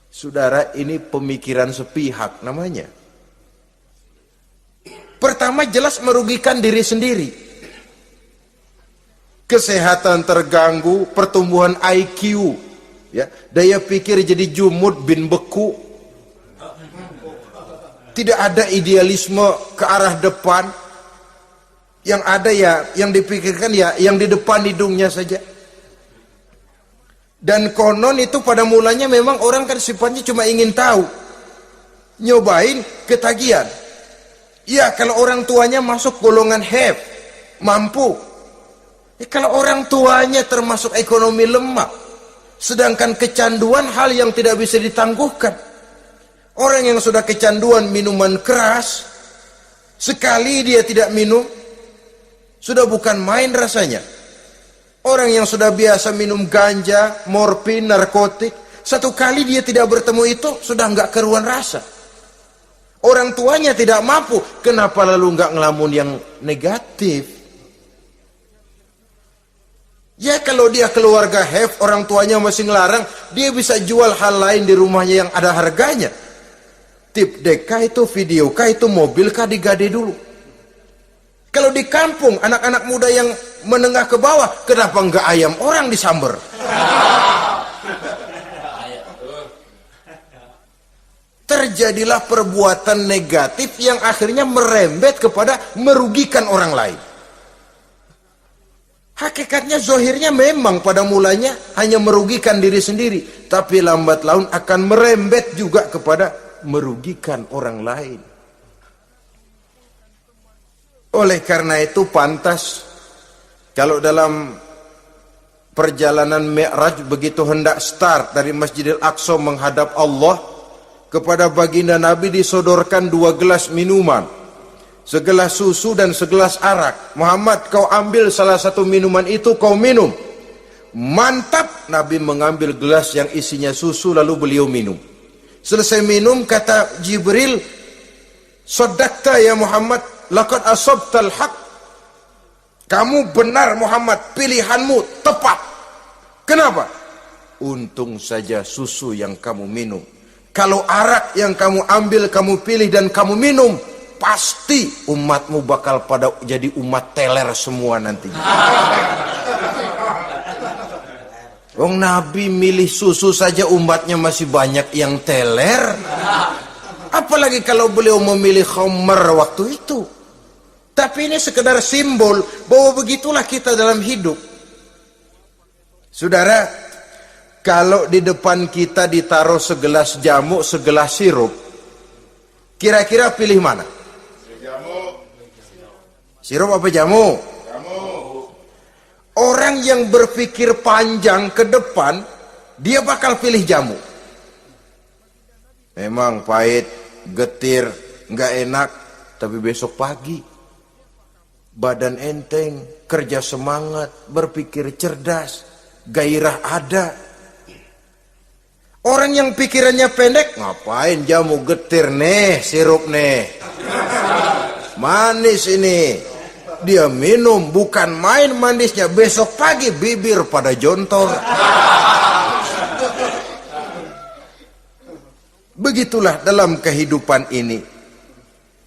[SPEAKER 1] Saudara, ini pemikiran sepihak namanya. Pertama jelas merugikan diri sendiri. Kesehatan terganggu, pertumbuhan IQ, ya, daya pikir jadi jumud bin beku. Tidak ada idealisme ke arah depan. Yang ada ya, yang dipikirkan ya, yang di depan hidungnya saja. Dan konon itu pada mulanya memang orang kan sifatnya cuma ingin tahu. Nyobain ketagihan. Ya kalau orang tuanya masuk golongan have, mampu. Ya, kalau orang tuanya termasuk ekonomi lemah, sedangkan kecanduan hal yang tidak bisa ditangguhkan. Orang yang sudah kecanduan minuman keras, Sekali dia tidak minum, sudah bukan main rasanya. Orang yang sudah biasa minum ganja, morfin, narkotik, satu kali dia tidak bertemu itu, sudah nggak keruan rasa. Orang tuanya tidak mampu, kenapa lalu nggak ngelamun yang negatif? Ya kalau dia keluarga have, orang tuanya masih ngelarang, dia bisa jual hal lain di rumahnya yang ada harganya. Tip dek kah itu, video kah itu, mobil kah digade dulu. Kalau di kampung, anak-anak muda yang menengah ke bawah, kenapa enggak ayam orang disamber? Terjadilah perbuatan negatif yang akhirnya merembet kepada merugikan orang lain. Hakikatnya zohirnya memang pada mulanya hanya merugikan diri sendiri, tapi lambat laun akan merembet juga kepada merugikan orang lain. Oleh karena itu pantas kalau dalam perjalanan Mi'raj begitu hendak start dari Masjidil Aqsa menghadap Allah, kepada baginda Nabi disodorkan 2 gelas minuman, segelas susu dan segelas arak. Muhammad, kau ambil salah satu minuman itu, kau minum. Mantap, Nabi mengambil gelas yang isinya susu lalu beliau minum. Selesai minum kata Jibril, "Shaddaqta ya Muhammad, laqad asabtal haq." Kamu benar Muhammad, pilihanmu tepat. Kenapa? Untung saja susu yang kamu minum. Kalau arak yang kamu ambil, kamu pilih dan kamu minum, pasti umatmu bakal pada jadi umat teler semua nanti. Wong Nabi milih susu saja umatnya masih banyak yang teler. Apalagi kalau beliau memilih khamr waktu itu. Tapi ini sekedar simbol bahwa begitulah kita dalam hidup. Saudara, kalau di depan kita ditaruh segelas jamu, segelas sirup, kira-kira pilih mana? Sirup apa jamu? Orang yang berpikir panjang ke depan, dia bakal pilih jamu. Memang pahit, getir, nggak enak, tapi besok pagi badan enteng, kerja semangat, berpikir cerdas, gairah ada. Orang yang pikirannya pendek, ngapain jamu getir nih, sirup nih, manis ini. Dia minum, bukan main manisnya, besok pagi bibir pada jontor. Begitulah dalam kehidupan ini.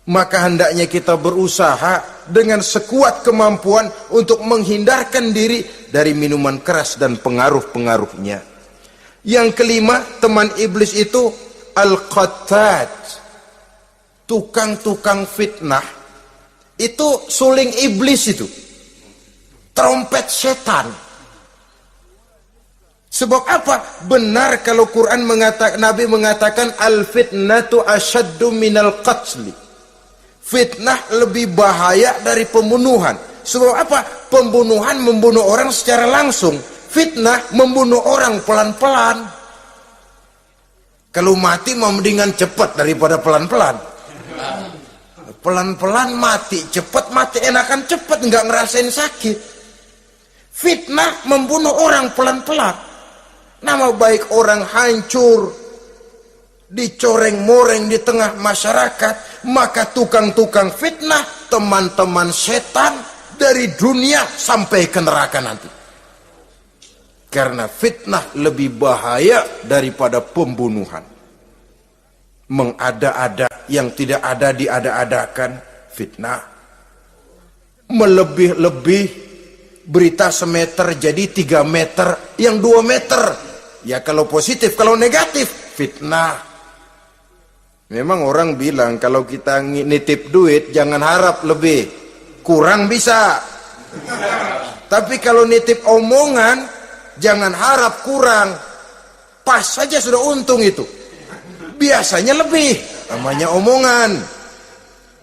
[SPEAKER 1] Maka hendaknya kita berusaha dengan sekuat kemampuan untuk menghindarkan diri dari minuman keras dan pengaruh-pengaruhnya. Yang kelima, teman iblis itu al-qattat, tukang-tukang fitnah. Itu suling iblis itu, trompet setan. Sebab apa? Benar kalau Quran mengatakan, Nabi mengatakan al-fitnatu asyaddu minal qatli. Fitnah lebih bahaya dari pembunuhan. Sebab apa? Pembunuhan membunuh orang secara langsung. Fitnah membunuh orang pelan-pelan. Kalau mati mau mendingan cepat daripada pelan-pelan. Pelan-pelan mati, cepat mati enakan cepat, nggak ngerasain sakit. Fitnah membunuh orang pelan-pelan. Nama baik orang hancur, dicoreng-moreng di tengah masyarakat. Maka tukang-tukang fitnah, teman-teman setan dari dunia sampai ke neraka nanti. Karena fitnah lebih bahaya daripada pembunuhan. Mengada-ada yang tidak ada diada-adakan, fitnah. Melebih-lebih, berita semeter jadi 3 meter, yang 2 meter. Ya kalau positif, kalau negatif, fitnah. Memang orang bilang kalau kita nitip duit jangan harap lebih, kurang bisa. Tapi kalau nitip omongan jangan harap kurang, pas saja sudah untung itu. Biasanya lebih, namanya omongan.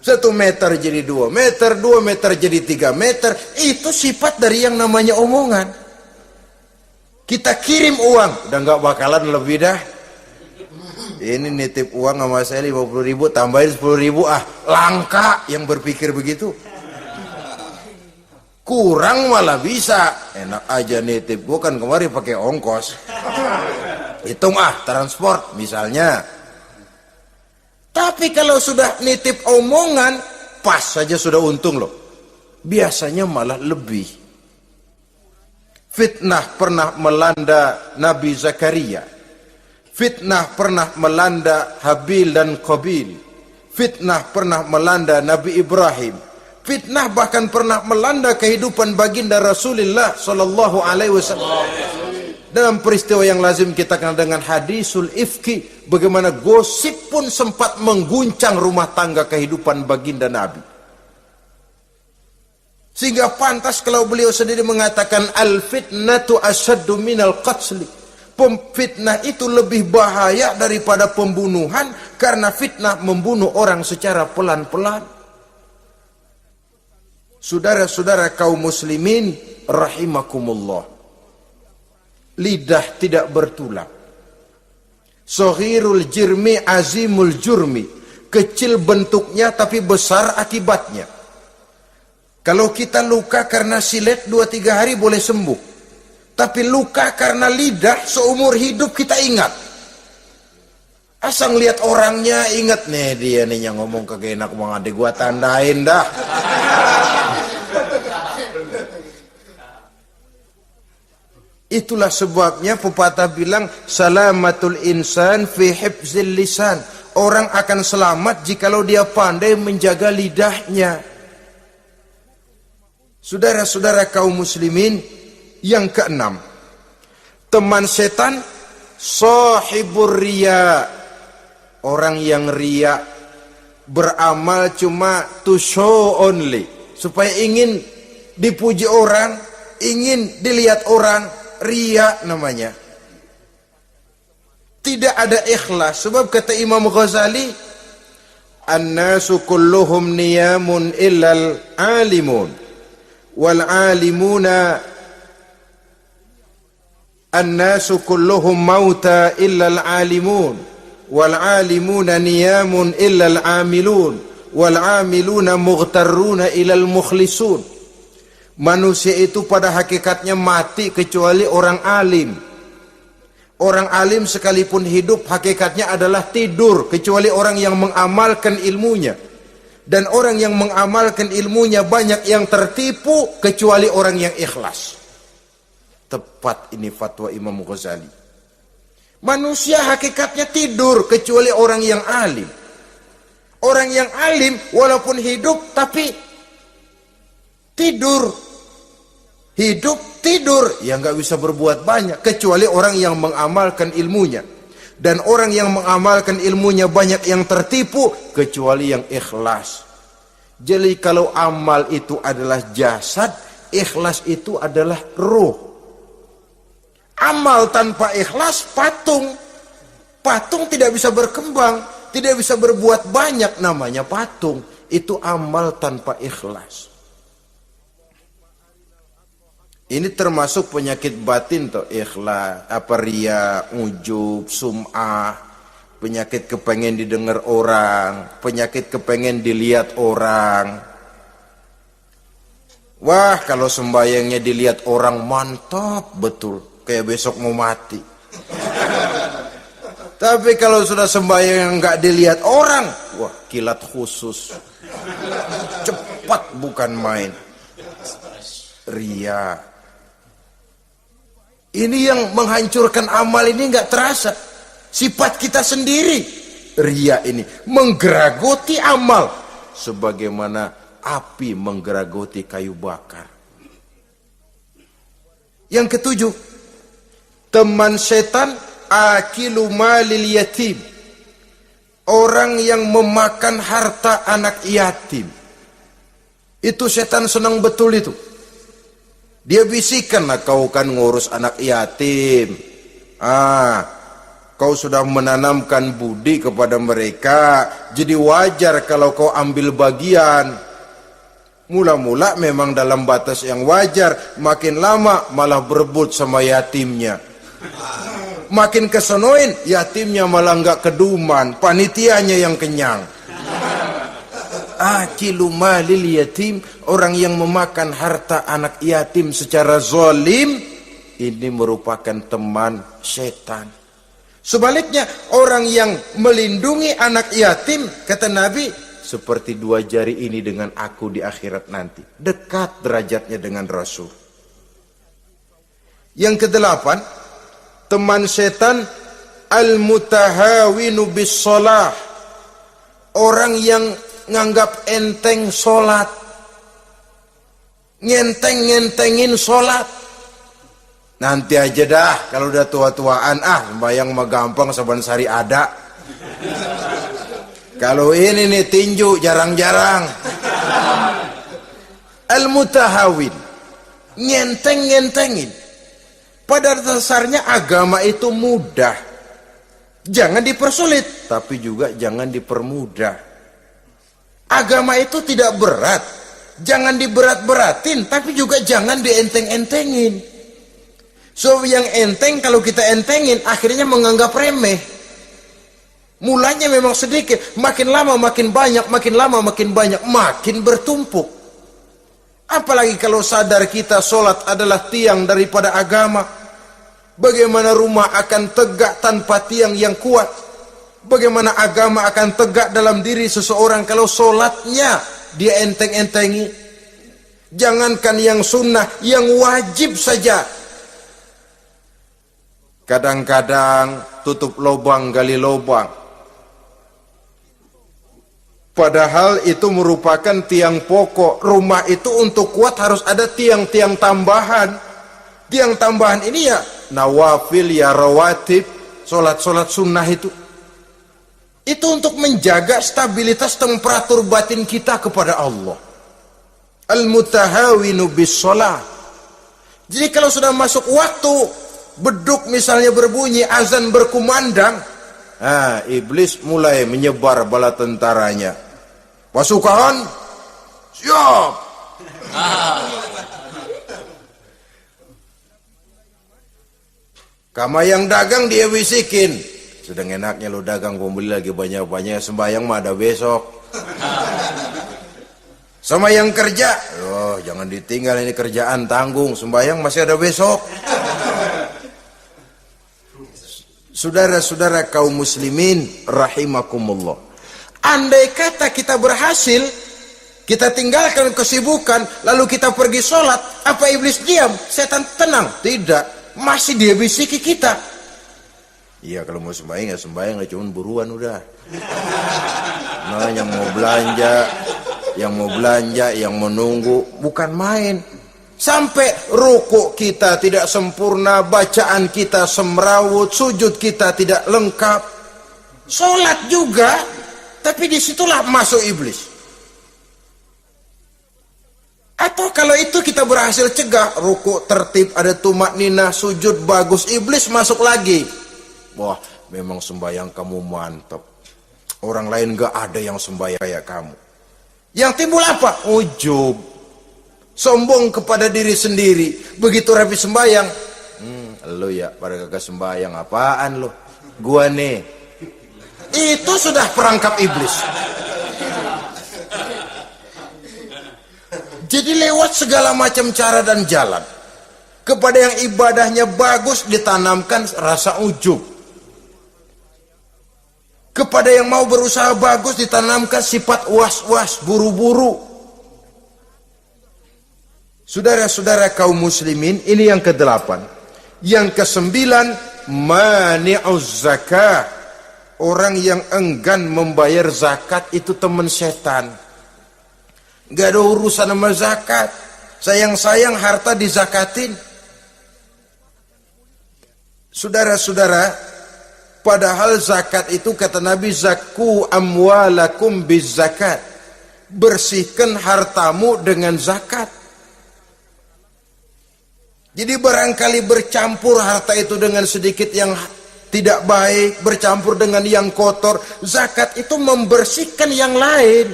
[SPEAKER 1] 1 meter jadi 2 meter, 2 meter jadi 3 meter. Itu sifat dari yang namanya omongan. Kita kirim uang, udah gak bakalan lebih dah. Ini nitip uang sama saya 50.000, tambahin 10.000, langka yang berpikir begitu. Kurang malah bisa, enak aja nitip, gua kan kemarin pakai ongkos, hitung transport misalnya. Tapi kalau sudah nitip omongan, pas saja sudah untung loh, biasanya malah lebih. Fitnah pernah melanda Nabi Zakaria, fitnah pernah melanda Habil dan Qabil, fitnah pernah melanda Nabi Ibrahim, fitnah bahkan pernah melanda kehidupan baginda Rasulullah sallallahu alaihi wasallam. Dalam peristiwa yang lazim kita kenal dengan hadisul ifki, bagaimana gosip pun sempat mengguncang rumah tangga kehidupan baginda Nabi. Sehingga pantas kalau beliau sendiri mengatakan al-fitnatu asyaddu minal qatli. Fitnah itu lebih bahaya daripada pembunuhan, karena fitnah membunuh orang secara pelan-pelan. Saudara-saudara kaum muslimin rahimakumullah, lidah tidak bertulang. Soghirul jirmi azimul jurmi, kecil bentuknya tapi besar akibatnya. Kalau kita luka karena silet 2-3 hari boleh sembuh, tapi luka karena lidah seumur hidup kita ingat. Asal lihat orangnya ingat, nih dia nih yang ngomong kagak enak bang adek, gua tandain dah. Itulah sebabnya pepatah bilang salamatul insan fi hifzil lisan. Orang akan selamat jikalau dia pandai menjaga lidahnya. Saudara-saudara kaum muslimin, yang keenam, teman setan sahibur riya, orang yang riya, beramal cuma to show only, supaya ingin dipuji orang, ingin dilihat orang. Riya namanya. Tidak ada ikhlas. Sebab kata Imam Ghazali, an-nasu kulluhum niyamun illal alimun, wal alimuna an-nasu kulluhum mauta illal alimun, wal alimuna niyamun illal amilun, wal amiluna mughtarruna illal mukhlisun. Manusia itu pada hakikatnya mati kecuali orang alim. Orang alim sekalipun hidup hakikatnya adalah tidur, kecuali orang yang mengamalkan ilmunya. Dan orang yang mengamalkan ilmunya banyak yang tertipu, kecuali orang yang ikhlas. Tepat ini fatwa Imam Ghazali. Manusia hakikatnya tidur kecuali orang yang alim. Orang yang alim walaupun hidup tapi tidur. Hidup tidur, ya nggak bisa berbuat banyak, kecuali orang yang mengamalkan ilmunya. Dan orang yang mengamalkan ilmunya banyak yang tertipu, kecuali yang ikhlas. Jadi kalau amal itu adalah jasad, ikhlas itu adalah ruh. Amal tanpa ikhlas patung. Patung tidak bisa berkembang, tidak bisa berbuat banyak, namanya patung. Itu amal tanpa ikhlas. Ini termasuk penyakit batin toh, ikhlas, riya, ujub, sum'ah, penyakit kepengen didengar orang, penyakit kepengen dilihat orang. Wah, kalau sembayangnya dilihat orang mantap betul, kayak besok mau mati. Tapi kalau sudah sembayang nggak dilihat orang, wah kilat khusus, cepat bukan main. Riya. Ini yang menghancurkan amal ini nggak terasa. Sifat kita sendiri. Riya ini menggeragoti amal. Sebagaimana api menggeragoti kayu bakar. Yang ketujuh, teman setan akilu malil yatim. Orang yang memakan harta anak yatim. Itu setan senang betul itu. Dia bisikan, nah kau kan ngurus anak yatim. Kau sudah menanamkan budi kepada mereka. Jadi wajar kalau kau ambil bagian. Mula-mula memang dalam batas yang wajar. Makin lama malah berebut sama yatimnya. makin kesonoin, yatimnya malah nggak keduman, panitianya yang kenyang. Akilu malil yatim, orang yang memakan harta anak yatim secara zalim, ini merupakan teman setan. Sebaliknya, orang yang melindungi anak yatim, kata Nabi, seperti dua jari ini dengan aku di akhirat nanti. Dekat derajatnya dengan Rasul. Yang kedelapan, teman setan al-mutahawinu bis shalah. Orang yang nganggap enteng sholat, ngenteng-ngentengin sholat. Nanti aja dah, kalau udah tua-tuaan, sembahyang mah gampang, saban sehari ada. Kalau ini nih tinju jarang-jarang. Al-mutahawin, ngenteng-ngentengin. Pada dasarnya agama itu mudah, jangan dipersulit, tapi juga jangan dipermudah. Agama itu tidak berat, jangan diberat-beratin, tapi juga jangan dienteng-entengin. So yang enteng kalau kita entengin akhirnya menganggap remeh. Mulanya memang sedikit, makin lama makin banyak, makin lama makin banyak, makin bertumpuk. Apalagi kalau sadar kita sholat adalah tiang daripada agama. Bagaimana rumah akan tegak tanpa tiang yang kuat? Bagaimana agama akan tegak dalam diri seseorang kalau sholatnya dia enteng-entengi? Jangankan yang sunnah, yang wajib saja. Kadang-kadang tutup lubang, gali lubang. Padahal itu merupakan tiang pokok. Rumah itu untuk kuat harus ada tiang-tiang tambahan. Tiang tambahan ini ya nawafil, ya rawatib, sholat-sholat sunnah itu. Itu untuk menjaga stabilitas temperatur batin kita kepada Allah. Al-mutahawinu bis shalah. Jadi kalau sudah masuk waktu, beduk misalnya berbunyi, azan berkumandang, iblis mulai menyebar bala tentaranya. Pasukan, siap. Kama yang dagang dia bisikin, sedang enaknya lo dagang, pembeli lagi banyak-banyak, sembahyang mah ada besok. Sama yang kerja, jangan ditinggal, ini kerjaan tanggung, sembahyang masih ada besok. Saudara-saudara kaum muslimin rahimakumullah, andai kata kita berhasil, kita tinggalkan kesibukan, lalu kita pergi sholat, apa iblis diam? Setan tenang? Tidak, masih dia bisiki kita. Iya, kalau mau sembahyang ya sembahyang, cuma buruan udah. Nah, yang mau belanja, yang menunggu, bukan main. Sampai ruku kita tidak sempurna, bacaan kita semrawut, sujud kita tidak lengkap, sholat juga, tapi disitulah masuk iblis. Atau kalau itu kita berhasil cegah, ruku tertib, ada tumakninah, sujud bagus, iblis masuk lagi. Wah, memang sembahyang kamu mantap. Orang lain gak ada yang sembahyang kayak kamu. Yang timbul apa? Ujub. Sombong kepada diri sendiri. Begitu rapi sembahyang, lo ya pada kagak sembahyang, apaan lo? Gua nih. Itu sudah perangkap iblis. Jadi lewat segala macam cara dan jalan, kepada yang ibadahnya bagus ditanamkan rasa ujub. Kepada yang mau berusaha bagus ditanamkan sifat was-was, buru-buru. Saudara-saudara kaum muslimin, ini yang ke-8. Yang ke-9, mani'uz zakah. Orang yang enggan membayar zakat itu teman setan. Gak ada urusan sama zakat. Sayang-sayang harta dizakatin. Saudara-saudara, padahal zakat itu kata Nabi, zakku amwalakum biz zakat. Bersihkan hartamu dengan zakat. Jadi barangkali bercampur harta itu dengan sedikit yang tidak baik, bercampur dengan yang kotor. Zakat itu membersihkan yang lain.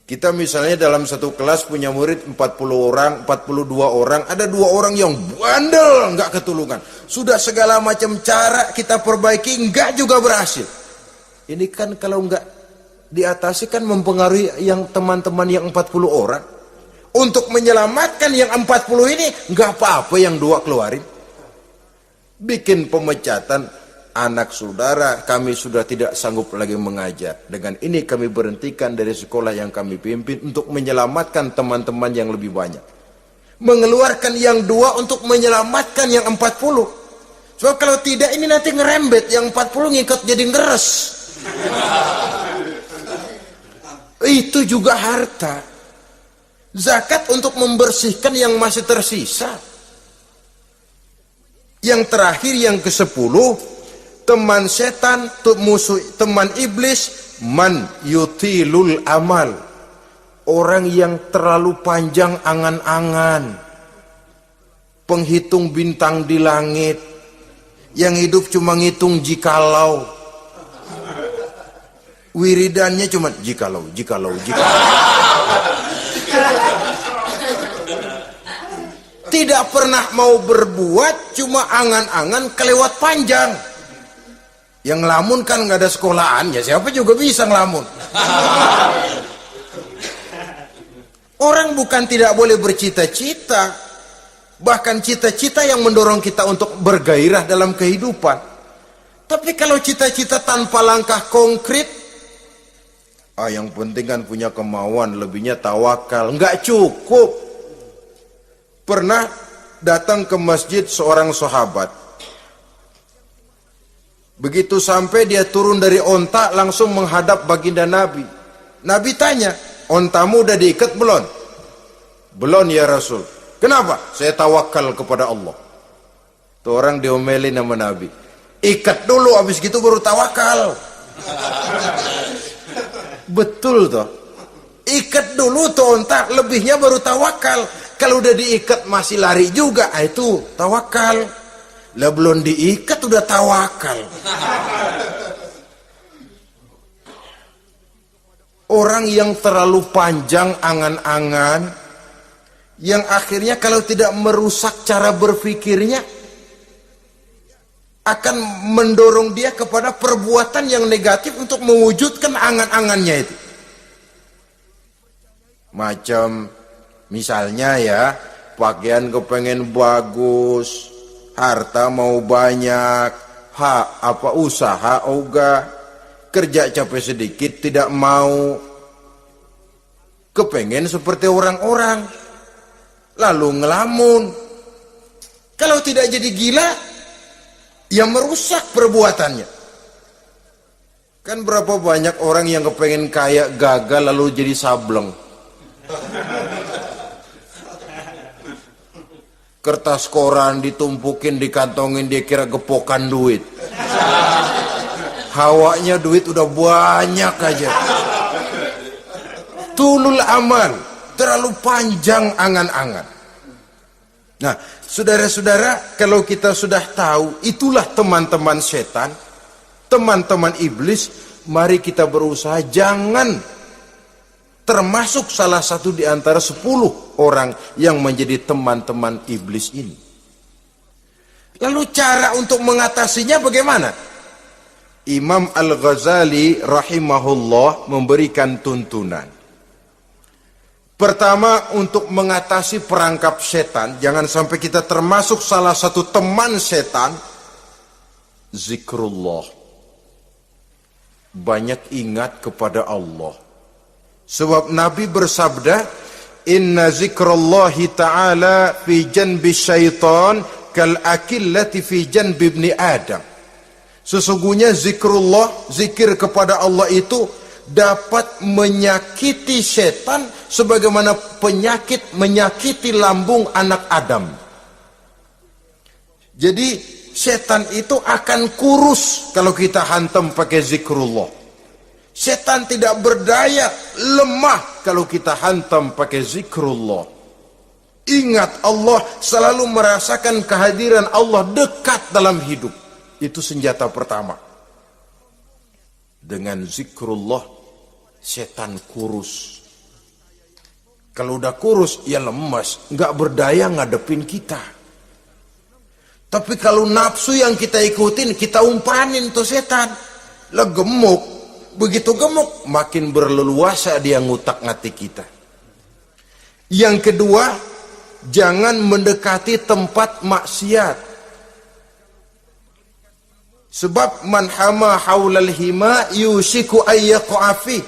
[SPEAKER 1] Kita misalnya dalam satu kelas punya murid 40 orang, 42 orang, ada 2 orang yang bandel, nggak ketulungan. Sudah segala macam cara kita perbaiki, nggak juga berhasil. Ini kan kalau nggak diatasi kan mempengaruhi yang teman-teman yang 40 orang. Untuk menyelamatkan yang 40 ini, nggak apa-apa yang 2 keluarin. Bikin pemecatan. Anak saudara, kami sudah tidak sanggup lagi mengajar. Dengan ini kami berhentikan dari sekolah yang kami pimpin untuk menyelamatkan teman-teman yang lebih banyak. Mengeluarkan yang 2 untuk menyelamatkan yang 40. Sebab kalau tidak ini nanti ngerembet, yang 40 ngikut jadi ngeres. Itu juga harta. Zakat untuk membersihkan yang masih tersisa. Yang terakhir, yang ke-10, teman setan, musuh, teman iblis, man yutilul amal, orang yang terlalu panjang angan-angan, penghitung bintang di langit, yang hidup cuma ngitung jikalau, wiridannya cuma jikalau. Tidak pernah mau berbuat, cuma angan-angan kelewat panjang. Yang ngelamun kan nggak ada sekolahan, ya siapa juga bisa ngelamun. Orang bukan tidak boleh bercita-cita, bahkan cita-cita yang mendorong kita untuk bergairah dalam kehidupan. Tapi kalau cita-cita tanpa langkah konkret, yang penting kan punya kemauan, lebihnya tawakal, nggak cukup. Pernah datang ke masjid seorang sahabat. Begitu sampai dia turun dari onta langsung menghadap baginda Nabi. Nabi tanya, ontamu udah diikat belum? Belum ya Rasul. Kenapa? Saya tawakal kepada Allah. Tuh orang diomelin sama Nabi. Ikat dulu, habis gitu baru tawakal. Betul toh. Ikat dulu tuh onta, lebihnya baru tawakal. Kalau udah diikat masih lari juga, itu tawakal. Lah belum diikat udah tawakal. Orang yang terlalu panjang angan-angan, yang akhirnya kalau tidak merusak cara berpikirnya, akan mendorong dia kepada perbuatan yang negatif untuk mewujudkan angan-angannya itu. Macam misalnya ya, pakaian kepengen bagus, harta mau banyak, usaha ogah, kerja capek sedikit tidak mau, kepengen seperti orang-orang, lalu ngelamun. Kalau tidak jadi gila, ya merusak perbuatannya. Kan berapa banyak orang yang kepengen kaya gagal lalu jadi sableng. Kertas koran ditumpukin, dikantongin, dia kira gepokan duit. Hawanya duit udah banyak aja. Tulul amal, terlalu panjang angan-angan. Nah, saudara-saudara, kalau kita sudah tahu itulah teman-teman setan, teman-teman iblis, mari kita berusaha jangan termasuk salah satu di antara 10 orang yang menjadi teman-teman iblis ini. Lalu cara untuk mengatasinya bagaimana? Imam Al-Ghazali rahimahullah memberikan tuntunan. Pertama, untuk mengatasi perangkap setan, jangan sampai kita termasuk salah satu teman setan, zikrullah. Banyak ingat kepada Allah. Sebab Nabi bersabda, inna zikrallahi ta'ala fi janbi syaitan kal akillati fi janbi ibni Adam. Sesungguhnya zikrullah, zikir kepada Allah itu dapat menyakiti setan sebagaimana penyakit menyakiti lambung anak Adam. Jadi setan itu akan kurus kalau kita hantam pakai zikrullah. Setan tidak berdaya, lemah kalau kita hantam pakai zikrullah. Ingat Allah, selalu merasakan kehadiran Allah dekat dalam hidup. Itu senjata pertama. Dengan zikrullah, setan kurus. Kalau udah kurus, ya lemas, nggak berdaya ngadepin kita. Tapi kalau nafsu yang kita ikutin, kita umpanin tuh setan. Lah gemuk, begitu gemuk, makin berleluasa dia ngutak-ngatik kita. Yang kedua, jangan mendekati tempat maksiat. Sebab man hama haulal hima yusiku ayyaqafi.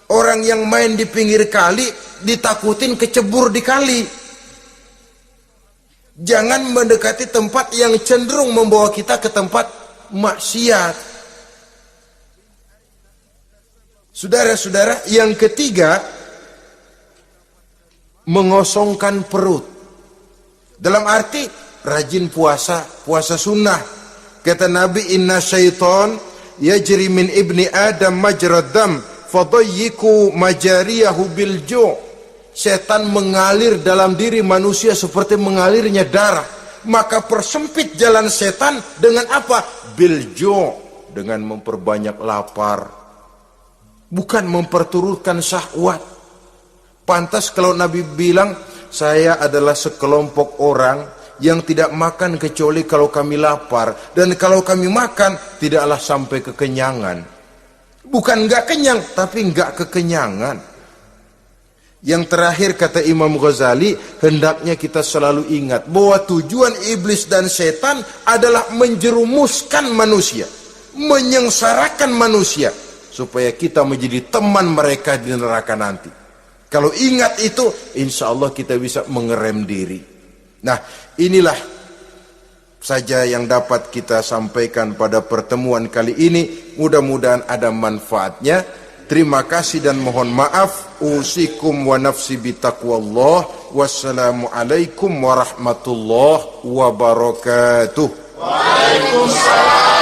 [SPEAKER 1] Orang yang main di pinggir kali ditakutin kecebur di kali. Jangan mendekati tempat yang cenderung membawa kita ke tempat maksiat. Saudara-saudara, yang ketiga, mengosongkan perut. Dalam arti rajin puasa, puasa sunnah. Kata Nabi, inna syaitan yajri min ibni adam majrad dam fadayyiku majariyahu bil ju'. Setan mengalir dalam diri manusia seperti mengalirnya darah. Maka persempit jalan setan dengan apa? Bil ju', dengan memperbanyak lapar. Bukan memperturutkan syahwat. Pantas kalau Nabi bilang, saya adalah sekelompok orang yang tidak makan kecuali kalau kami lapar. Dan kalau kami makan, tidaklah sampai kekenyangan. Bukan enggak kenyang, tapi enggak kekenyangan. Yang terakhir kata Imam Ghazali, hendaknya kita selalu ingat bahwa tujuan iblis dan setan adalah menjerumuskan manusia, menyengsarakan manusia, supaya kita menjadi teman mereka di neraka nanti. Kalau ingat itu, insya Allah kita bisa mengerem diri. Nah, inilah saja yang dapat kita sampaikan pada pertemuan kali ini. Mudah-mudahan ada manfaatnya. Terima kasih dan mohon maaf. Usikum wa nafsi bitaqwallah. Wassalamualaikum warahmatullahi wabarakatuh.
[SPEAKER 2] Waalaikumsalam.